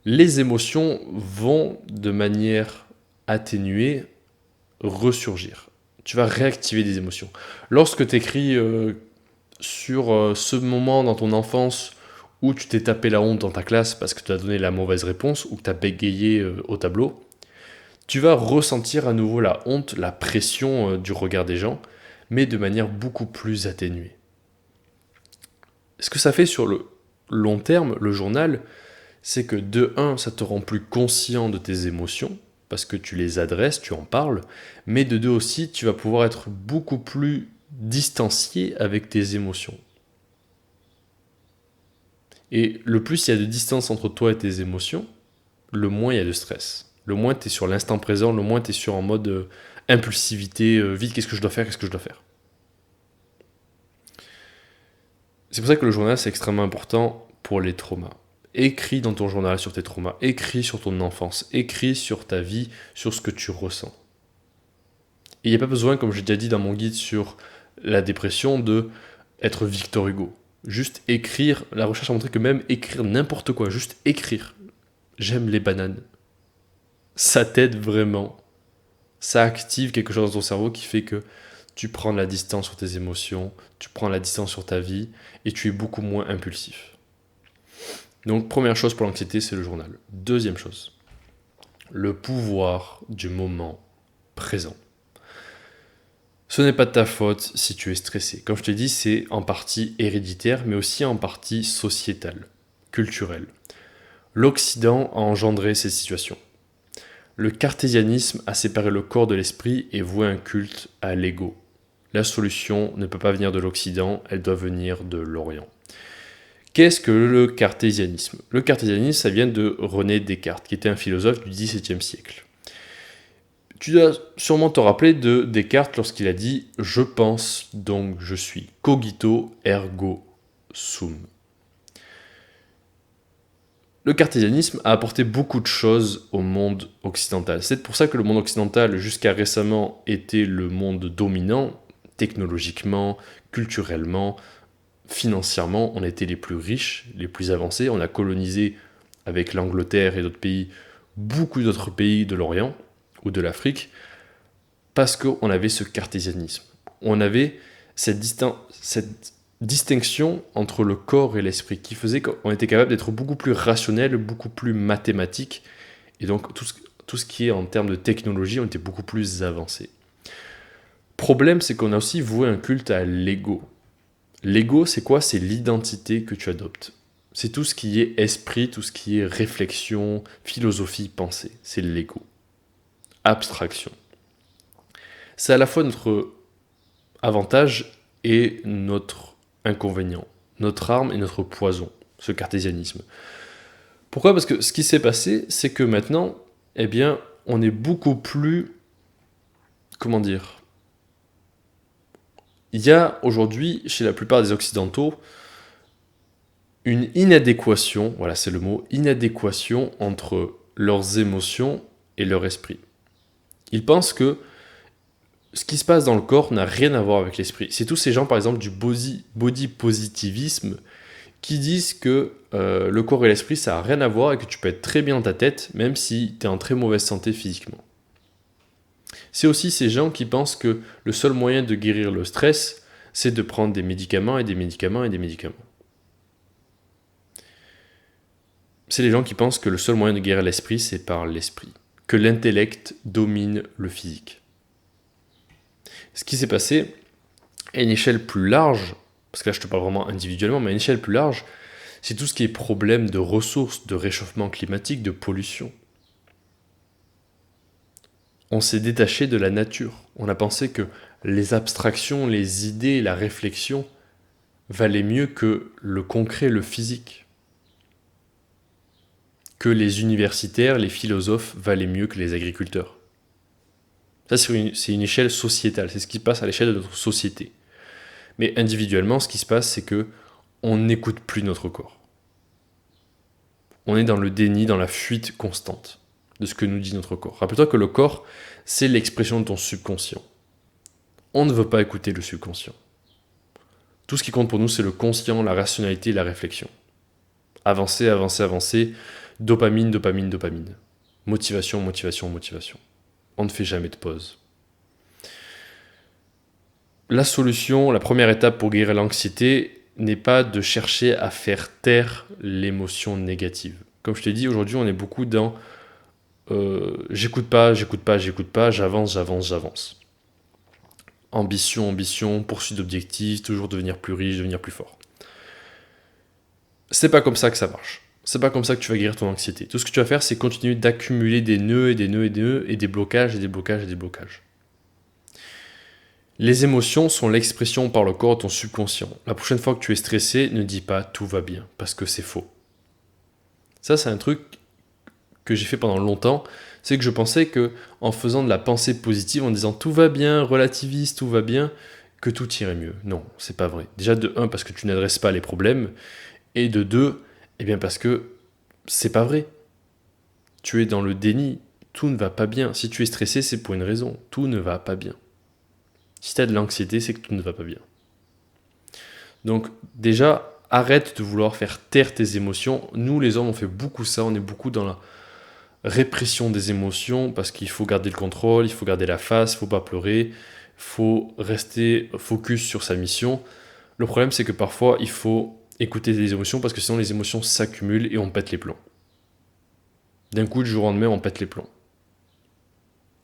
les émotions vont de manière atténuée ressurgir. Tu vas réactiver des émotions. Lorsque tu écris sur ce moment dans ton enfance où tu t'es tapé la honte dans ta classe parce que tu as donné la mauvaise réponse ou que tu as bégayé au tableau, tu vas ressentir à nouveau la honte, la pression du regard des gens, mais de manière beaucoup plus atténuée. Ce que ça fait sur le long terme, le journal, c'est que de un, ça te rend plus conscient de tes émotions, parce que tu les adresses, tu en parles, mais de deux aussi, tu vas pouvoir être beaucoup plus distancié avec tes émotions. Et le plus il y a de distance entre toi et tes émotions, le moins il y a de stress. Le moins tu es sur l'instant présent, le moins tu es sur en mode impulsivité, vite, qu'est-ce que je dois faire, qu'est-ce que je dois faire. C'est pour ça que le journal, c'est extrêmement important pour les traumas. Écris dans ton journal sur tes traumas, écris sur ton enfance, écris sur ta vie, sur ce que tu ressens. Et il n'y a pas besoin, comme j'ai déjà dit dans mon guide sur la dépression, de être Victor Hugo. Juste écrire, la recherche a montré que même écrire n'importe quoi, juste écrire. J'aime les bananes. Ça t'aide vraiment. Ça active quelque chose dans ton cerveau qui fait que tu prends de la distance sur tes émotions, tu prends de la distance sur ta vie et tu es beaucoup moins impulsif. Donc première chose pour l'anxiété, c'est le journal. Deuxième chose, le pouvoir du moment présent. Ce n'est pas de ta faute si tu es stressé. Comme je te dis, c'est en partie héréditaire, mais aussi en partie sociétale, culturelle. L'Occident a engendré ces situations. Le cartésianisme a séparé le corps de l'esprit et voué un culte à l'ego. La solution ne peut pas venir de l'Occident, elle doit venir de l'Orient. Qu'est-ce que le cartésianisme ? Le cartésianisme, ça vient de René Descartes, qui était un philosophe du XVIIe siècle. Tu dois sûrement te rappeler de Descartes lorsqu'il a dit « Je pense, donc je suis. Cogito, ergo sum ». Le cartésianisme a apporté beaucoup de choses au monde occidental. C'est pour ça que le monde occidental, jusqu'à récemment, était le monde dominant, technologiquement, culturellement, financièrement. On était les plus riches, les plus avancés. On a colonisé, avec l'Angleterre et d'autres pays, beaucoup d'autres pays de l'Orient ou de l'Afrique, parce qu'on avait ce cartésianisme. On avait cette distinction entre le corps et l'esprit qui faisait qu'on était capable d'être beaucoup plus rationnel, beaucoup plus mathématique, et donc tout ce qui est en termes de technologie, on était beaucoup plus avancé. Problème, c'est qu'on a aussi voué un culte à l'ego. L'ego, c'est quoi ? C'est l'identité que tu adoptes. C'est tout ce qui est esprit, tout ce qui est réflexion, philosophie, pensée. C'est l'ego. Abstraction. C'est à la fois notre avantage et notre inconvénient, notre arme et notre poison, ce cartésianisme. Pourquoi ? Parce que ce qui s'est passé, c'est que maintenant, eh bien, on est beaucoup plus... Comment dire ? Il y a aujourd'hui, chez la plupart des Occidentaux, une inadéquation, voilà c'est le mot, inadéquation entre leurs émotions et leur esprit. Ils pensent que ce qui se passe dans le corps n'a rien à voir avec l'esprit. C'est tous ces gens, par exemple, du body positivisme qui disent que le corps et l'esprit, ça n'a rien à voir et que tu peux être très bien dans ta tête, même si tu es en très mauvaise santé physiquement. C'est aussi ces gens qui pensent que le seul moyen de guérir le stress, c'est de prendre des médicaments et des médicaments et des médicaments. C'est les gens qui pensent que le seul moyen de guérir l'esprit, c'est par l'esprit, que l'intellect domine le physique. Ce qui s'est passé à une échelle plus large, parce que là je te parle vraiment individuellement, mais à une échelle plus large, c'est tout ce qui est problème de ressources, de réchauffement climatique, de pollution. On s'est détaché de la nature. On a pensé que les abstractions, les idées, la réflexion valaient mieux que le concret, le physique. que les universitaires, les philosophes valaient mieux que les agriculteurs. Ça, c'est une échelle sociétale, c'est ce qui se passe à l'échelle de notre société. Mais individuellement, ce qui se passe, c'est que on n'écoute plus notre corps. On est dans le déni, dans la fuite constante de ce que nous dit notre corps. Rappelle-toi que le corps, c'est l'expression de ton subconscient. On ne veut pas écouter le subconscient. Tout ce qui compte pour nous, c'est le conscient, la rationalité, la réflexion. Avancer, avancer, avancer. Dopamine, dopamine, dopamine. Motivation, motivation, motivation. On ne fait jamais de pause. La solution, la première étape pour guérir l'anxiété n'est pas de chercher à faire taire l'émotion négative. Comme je t'ai dit, aujourd'hui, on est beaucoup dans j'écoute pas, j'avance, j'avance, j'avance. Ambition, ambition, poursuite d'objectifs, toujours devenir plus riche, devenir plus fort. C'est pas comme ça que ça marche. C'est pas comme ça que tu vas guérir ton anxiété. Tout ce que tu vas faire, c'est continuer d'accumuler des nœuds et des nœuds et des nœuds et des blocages et des blocages et des blocages. Les émotions sont l'expression par le corps de ton subconscient. La prochaine fois que tu es stressé, ne dis pas tout va bien, parce que c'est faux. Ça, c'est un truc que j'ai fait pendant longtemps, c'est que je pensais que en faisant de la pensée positive, en disant tout va bien, relativise, tout va bien, que tout irait mieux. Non, c'est pas vrai. Déjà de 1, parce que tu n'adresses pas les problèmes, et de 2, eh bien parce que c'est pas vrai. Tu es dans le déni, tout ne va pas bien. Si tu es stressé, c'est pour une raison, tout ne va pas bien. Si tu as de l'anxiété, c'est que tout ne va pas bien. Donc déjà, arrête de vouloir faire taire tes émotions. Nous, les hommes, on fait beaucoup ça, on est beaucoup dans la répression des émotions parce qu'il faut garder le contrôle, il faut garder la face, il ne faut pas pleurer, il faut rester focus sur sa mission. Le problème, c'est que parfois, il faut écouter les émotions parce que sinon les émotions s'accumulent et on pète les plombs. D'un coup, du jour au lendemain, on pète les plombs.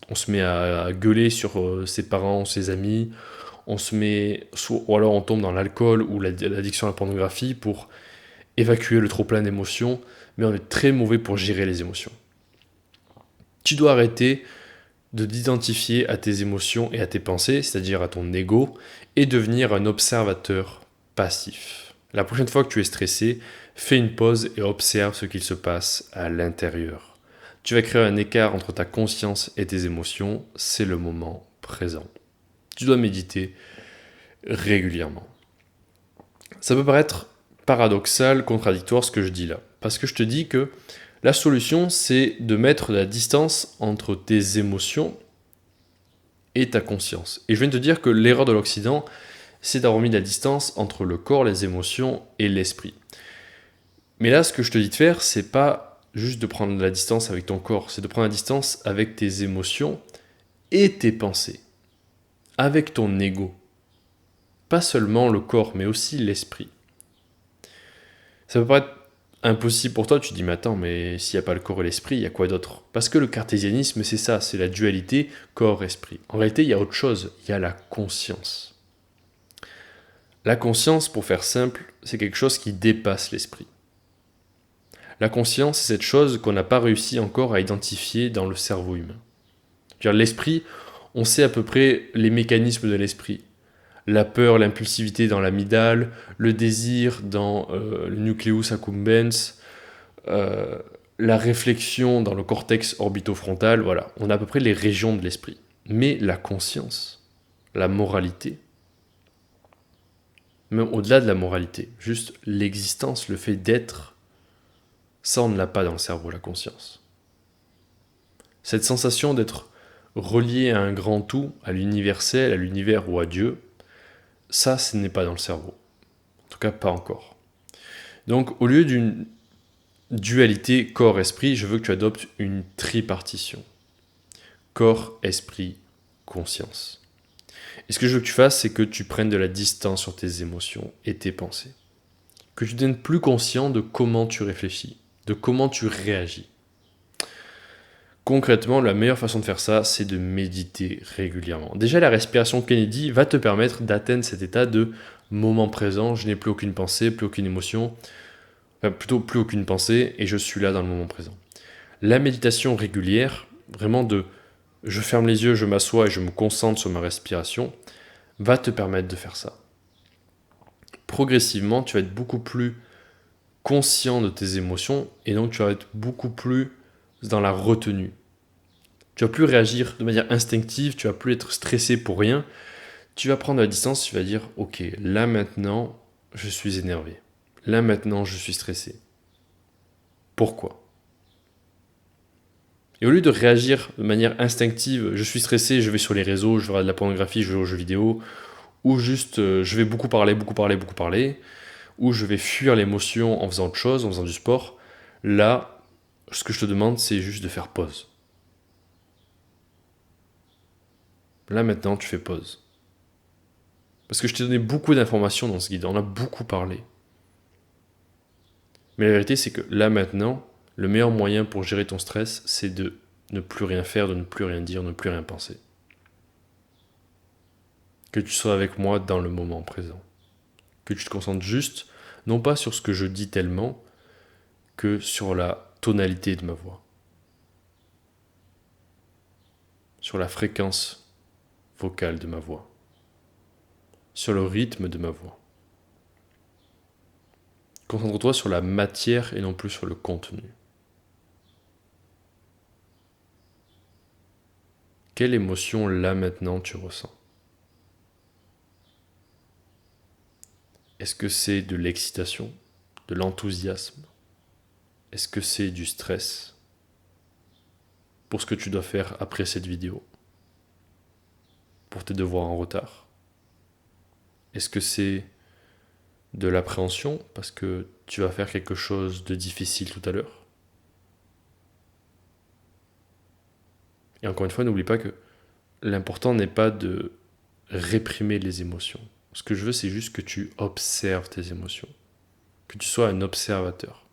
On se met à gueuler sur ses parents, ses amis, ou alors on tombe dans l'alcool ou l'addiction à la pornographie pour évacuer le trop-plein d'émotions, mais on est très mauvais pour gérer les émotions. Tu dois arrêter de t'identifier à tes émotions et à tes pensées, c'est-à-dire à ton ego, et devenir un observateur passif. La prochaine fois que tu es stressé, fais une pause et observe ce qu'il se passe à l'intérieur. Tu vas créer un écart entre ta conscience et tes émotions, c'est le moment présent. Tu dois méditer régulièrement. Ça peut paraître paradoxal, contradictoire ce que je dis là, parce que je te dis que la solution, c'est de mettre de la distance entre tes émotions et ta conscience. Et je viens de te dire que l'erreur de l'Occident, c'est d'avoir mis de la distance entre le corps, les émotions et l'esprit. Mais là, ce que je te dis de faire, c'est pas juste de prendre de la distance avec ton corps, c'est de prendre la distance avec tes émotions et tes pensées, avec ton ego. Pas seulement le corps, mais aussi l'esprit. Ça peut paraître impossible pour toi, tu te dis, mais attends, mais s'il n'y a pas le corps et l'esprit, il y a quoi d'autre? Parce que le cartésianisme, c'est ça, c'est la dualité corps-esprit. En réalité, il y a autre chose, il y a la conscience. La conscience, pour faire simple, c'est quelque chose qui dépasse l'esprit. La conscience, c'est cette chose qu'on n'a pas réussi encore à identifier dans le cerveau humain. L'esprit, on sait à peu près les mécanismes de l'esprit. La peur, l'impulsivité dans l'amygdale, le désir dans le nucleus accumbens, la réflexion dans le cortex orbitofrontal, voilà. On a à peu près les régions de l'esprit. Mais la conscience, la moralité, même au-delà de la moralité, juste l'existence, le fait d'être, ça on ne l'a pas dans le cerveau, la conscience. Cette sensation d'être relié à un grand tout, à l'universel, à l'univers ou à Dieu, ça, ce n'est pas dans le cerveau. En tout cas, pas encore. Donc, au lieu d'une dualité corps-esprit, je veux que tu adoptes une tripartition. Corps, esprit, conscience. Et ce que je veux que tu fasses, c'est que tu prennes de la distance sur tes émotions et tes pensées. Que tu deviennes plus conscient de comment tu réfléchis, de comment tu réagis. Concrètement, la meilleure façon de faire ça, c'est de méditer régulièrement. Déjà, la respiration Kennedy va te permettre d'atteindre cet état de moment présent. Je n'ai plus aucune pensée, plus aucune émotion, enfin, plutôt plus aucune pensée, et je suis là dans le moment présent. La méditation régulière, vraiment de je ferme les yeux, je m'assois et je me concentre sur ma respiration, va te permettre de faire ça. Progressivement, tu vas être beaucoup plus conscient de tes émotions et donc tu vas être beaucoup plus dans la retenue. Tu vas plus réagir de manière instinctive, tu vas plus être stressé pour rien. Tu vas prendre la distance, tu vas dire ok, là maintenant, je suis énervé. Là maintenant, je suis stressé. Pourquoi ? Et au lieu de réagir de manière instinctive, je suis stressé, je vais sur les réseaux, je regarde de la pornographie, je joue aux jeux vidéo, ou juste je vais beaucoup parler, ou je vais fuir l'émotion en faisant autre chose, en faisant du sport, là, ce que je te demande, c'est juste de faire pause. Là maintenant, tu fais pause. Parce que je t'ai donné beaucoup d'informations dans ce guide, on a beaucoup parlé. Mais la vérité, c'est que là maintenant, le meilleur moyen pour gérer ton stress, c'est de ne plus rien faire, de ne plus rien dire, de ne plus rien penser. Que tu sois avec moi dans le moment présent. Que tu te concentres juste, non pas sur ce que je dis tellement, que sur la tonalité de ma voix. Sur la fréquence vocale de ma voix. Sur le rythme de ma voix. Concentre-toi sur la matière et non plus sur le contenu. Quelle émotion là maintenant tu ressens ? Est-ce que c'est de l'excitation, de l'enthousiasme ? Est-ce que c'est du stress pour ce que tu dois faire après cette vidéo ? Pour tes devoirs en retard ? Est-ce que c'est de l'appréhension parce que tu vas faire quelque chose de difficile tout à l'heure ? Et encore une fois, n'oublie pas que l'important n'est pas de réprimer les émotions. Ce que je veux, c'est juste que tu observes tes émotions. Que tu sois un observateur.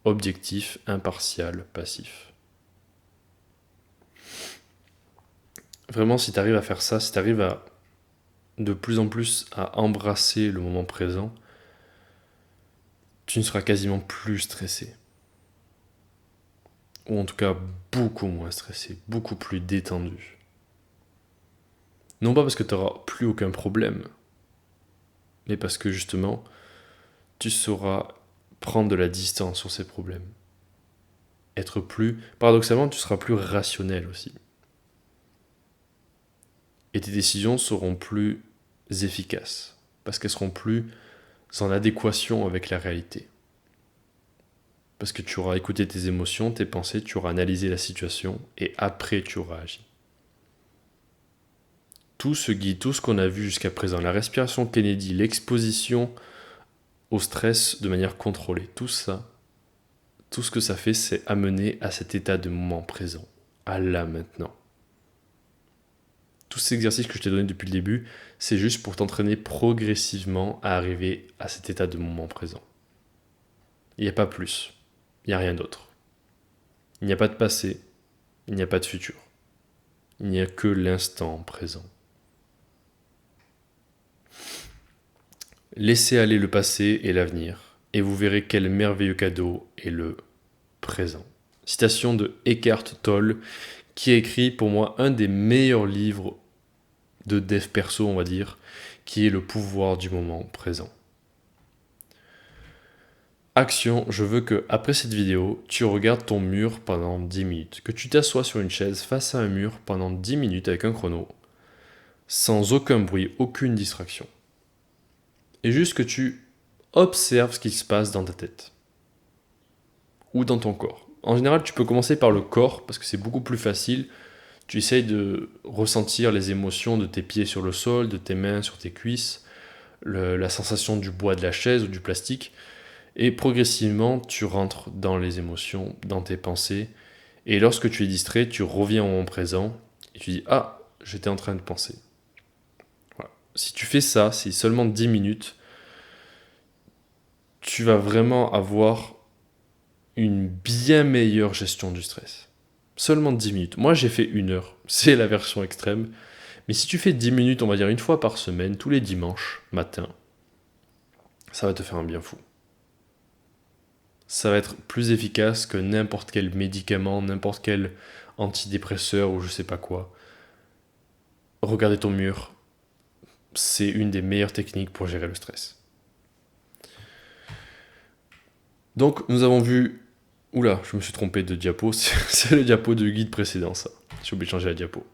Objectif, impartial, passif. Vraiment, si tu arrives à faire ça, si tu arrives à de plus en plus à embrasser le moment présent, tu ne seras quasiment plus stressé. Ou en tout cas beaucoup moins stressé, beaucoup plus détendu. Non pas parce que tu n'auras plus aucun problème, mais parce que justement, tu sauras prendre de la distance sur ces problèmes. Être plus, paradoxalement, tu seras plus rationnel aussi. Et tes décisions seront plus efficaces, parce qu'elles seront plus en adéquation avec la réalité. Parce que tu auras écouté tes émotions, tes pensées, tu auras analysé la situation, et après tu auras agi. Tout ce guide, tout ce qu'on a vu jusqu'à présent, la respiration Kennedy, l'exposition au stress de manière contrôlée, tout ça, tout ce que ça fait, c'est amener à cet état de moment présent, à là maintenant. Tous ces exercices que je t'ai donnés depuis le début, c'est juste pour t'entraîner progressivement à arriver à cet état de moment présent. Il n'y a pas plus, il n'y a rien d'autre. Il n'y a pas de passé, il n'y a pas de futur. Il n'y a que l'instant présent. Laissez aller le passé et l'avenir, et vous verrez quel merveilleux cadeau est le présent. Citation de Eckhart Tolle, qui a écrit pour moi un des meilleurs livres de dev perso, on va dire, qui est le pouvoir du moment présent. Action, je veux que, après cette vidéo, tu regardes ton mur pendant 10 minutes, que tu t'assoies sur une chaise face à un mur pendant 10 minutes avec un chrono, sans aucun bruit, aucune distraction. Et juste que tu observes ce qui se passe dans ta tête ou dans ton corps. En général, tu peux commencer par le corps parce que c'est beaucoup plus facile. Tu essayes de ressentir les émotions de tes pieds sur le sol, de tes mains sur tes cuisses, la sensation du bois de la chaise ou du plastique. Et progressivement, tu rentres dans les émotions, dans tes pensées. Et lorsque tu es distrait, tu reviens au moment présent et tu dis « Ah, j'étais en train de penser ». Voilà. Si tu fais ça, c'est seulement 10 minutes, tu vas vraiment avoir une bien meilleure gestion du stress. Seulement 10 minutes. Moi, j'ai fait 1 heure. C'est la version extrême. Mais si tu fais 10 minutes, on va dire 1 fois par semaine, tous les dimanches matin, ça va te faire un bien fou. Ça va être plus efficace que n'importe quel médicament, n'importe quel antidépresseur ou je sais pas quoi. Regarder ton mur, c'est une des meilleures techniques pour gérer le stress. Donc nous avons vu... Oula, je me suis trompé de diapo, c'est le diapo du guide précédent ça. J'ai oublié de changer la diapo.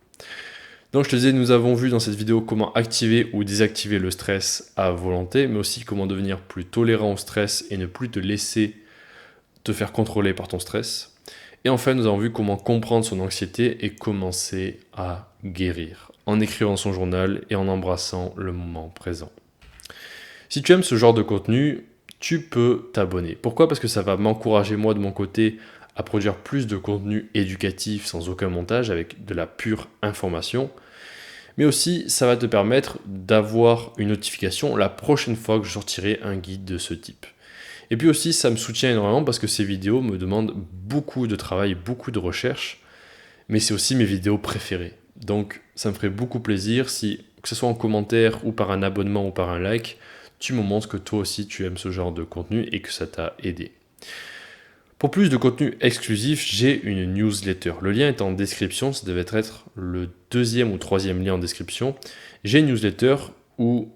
Donc je te disais, nous avons vu dans cette vidéo comment activer ou désactiver le stress à volonté, mais aussi comment devenir plus tolérant au stress et ne plus te laisser te faire contrôler par ton stress. Et enfin, nous avons vu comment comprendre son anxiété et commencer à guérir, en écrivant son journal et en embrassant le moment présent. Si tu aimes ce genre de contenu, tu peux t'abonner. Pourquoi ? Parce que ça va m'encourager moi de mon côté à produire plus de contenu éducatif sans aucun montage, avec de la pure information. Mais aussi, ça va te permettre d'avoir une notification la prochaine fois que je sortirai un guide de ce type. Et puis aussi, ça me soutient énormément parce que ces vidéos me demandent beaucoup de travail, beaucoup de recherche, mais c'est aussi mes vidéos préférées. Donc, ça me ferait beaucoup plaisir si, que ce soit en commentaire ou par un abonnement ou par un like, tu me montres que toi aussi tu aimes ce genre de contenu et que ça t'a aidé. Pour plus de contenu exclusif, j'ai une newsletter. Le lien est en description, ça devait être le 2e ou 3e lien en description. J'ai une newsletter où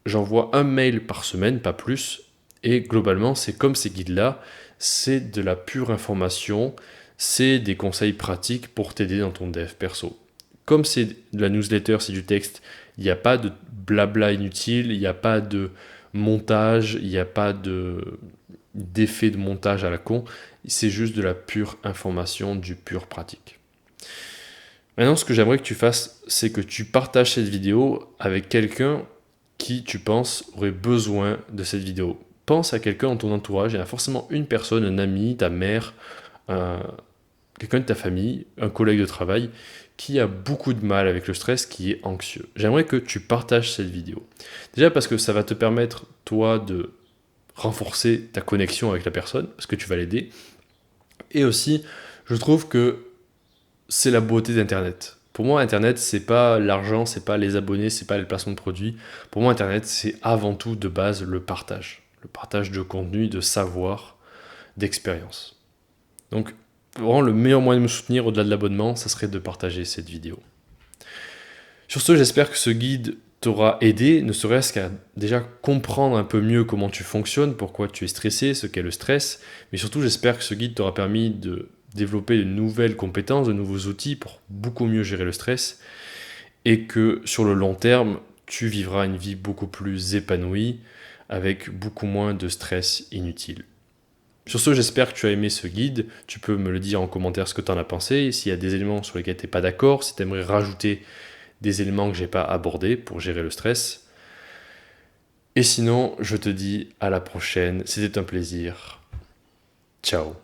j'envoie un mail par semaine, pas plus, et globalement, c'est comme ces guides-là, c'est de la pure information, c'est des conseils pratiques pour t'aider dans ton dev perso. Comme c'est de la newsletter, c'est du texte, il n'y a pas de blabla inutile, il n'y a pas de montage, il n'y a pas d'effet de montage à la con, c'est juste de la pure information, du pur pratique. Maintenant, ce que j'aimerais que tu fasses, c'est que tu partages cette vidéo avec quelqu'un qui, tu penses, aurait besoin de cette vidéo. Pense à quelqu'un dans ton entourage, il y a forcément une personne, un ami, ta mère, quelqu'un de ta famille, un collègue de travail, qui a beaucoup de mal avec le stress, qui est anxieux. J'aimerais que tu partages cette vidéo. Déjà parce que ça va te permettre, toi, de renforcer ta connexion avec la personne, parce que tu vas l'aider. Et aussi, je trouve que c'est la beauté d'Internet. Pour moi, Internet, c'est pas l'argent, c'est pas les abonnés, c'est pas les placements de produits. Pour moi, Internet, c'est avant tout de base le partage. Le partage de contenu, de savoir, d'expérience. Donc, vraiment, le meilleur moyen de me soutenir au-delà de l'abonnement, ça serait de partager cette vidéo. Sur ce, j'espère que ce guide t'aura aidé, ne serait-ce qu'à déjà comprendre un peu mieux comment tu fonctionnes, pourquoi tu es stressé, ce qu'est le stress, mais surtout j'espère que ce guide t'aura permis de développer de nouvelles compétences, de nouveaux outils pour beaucoup mieux gérer le stress, et que sur le long terme, tu vivras une vie beaucoup plus épanouie, avec beaucoup moins de stress inutile. Sur ce, j'espère que tu as aimé ce guide. Tu peux me le dire en commentaire ce que tu en as pensé, s'il y a des éléments sur lesquels tu n'es pas d'accord, si tu aimerais rajouter des éléments que je n'ai pas abordés pour gérer le stress. Et sinon, je te dis à la prochaine. C'était un plaisir. Ciao.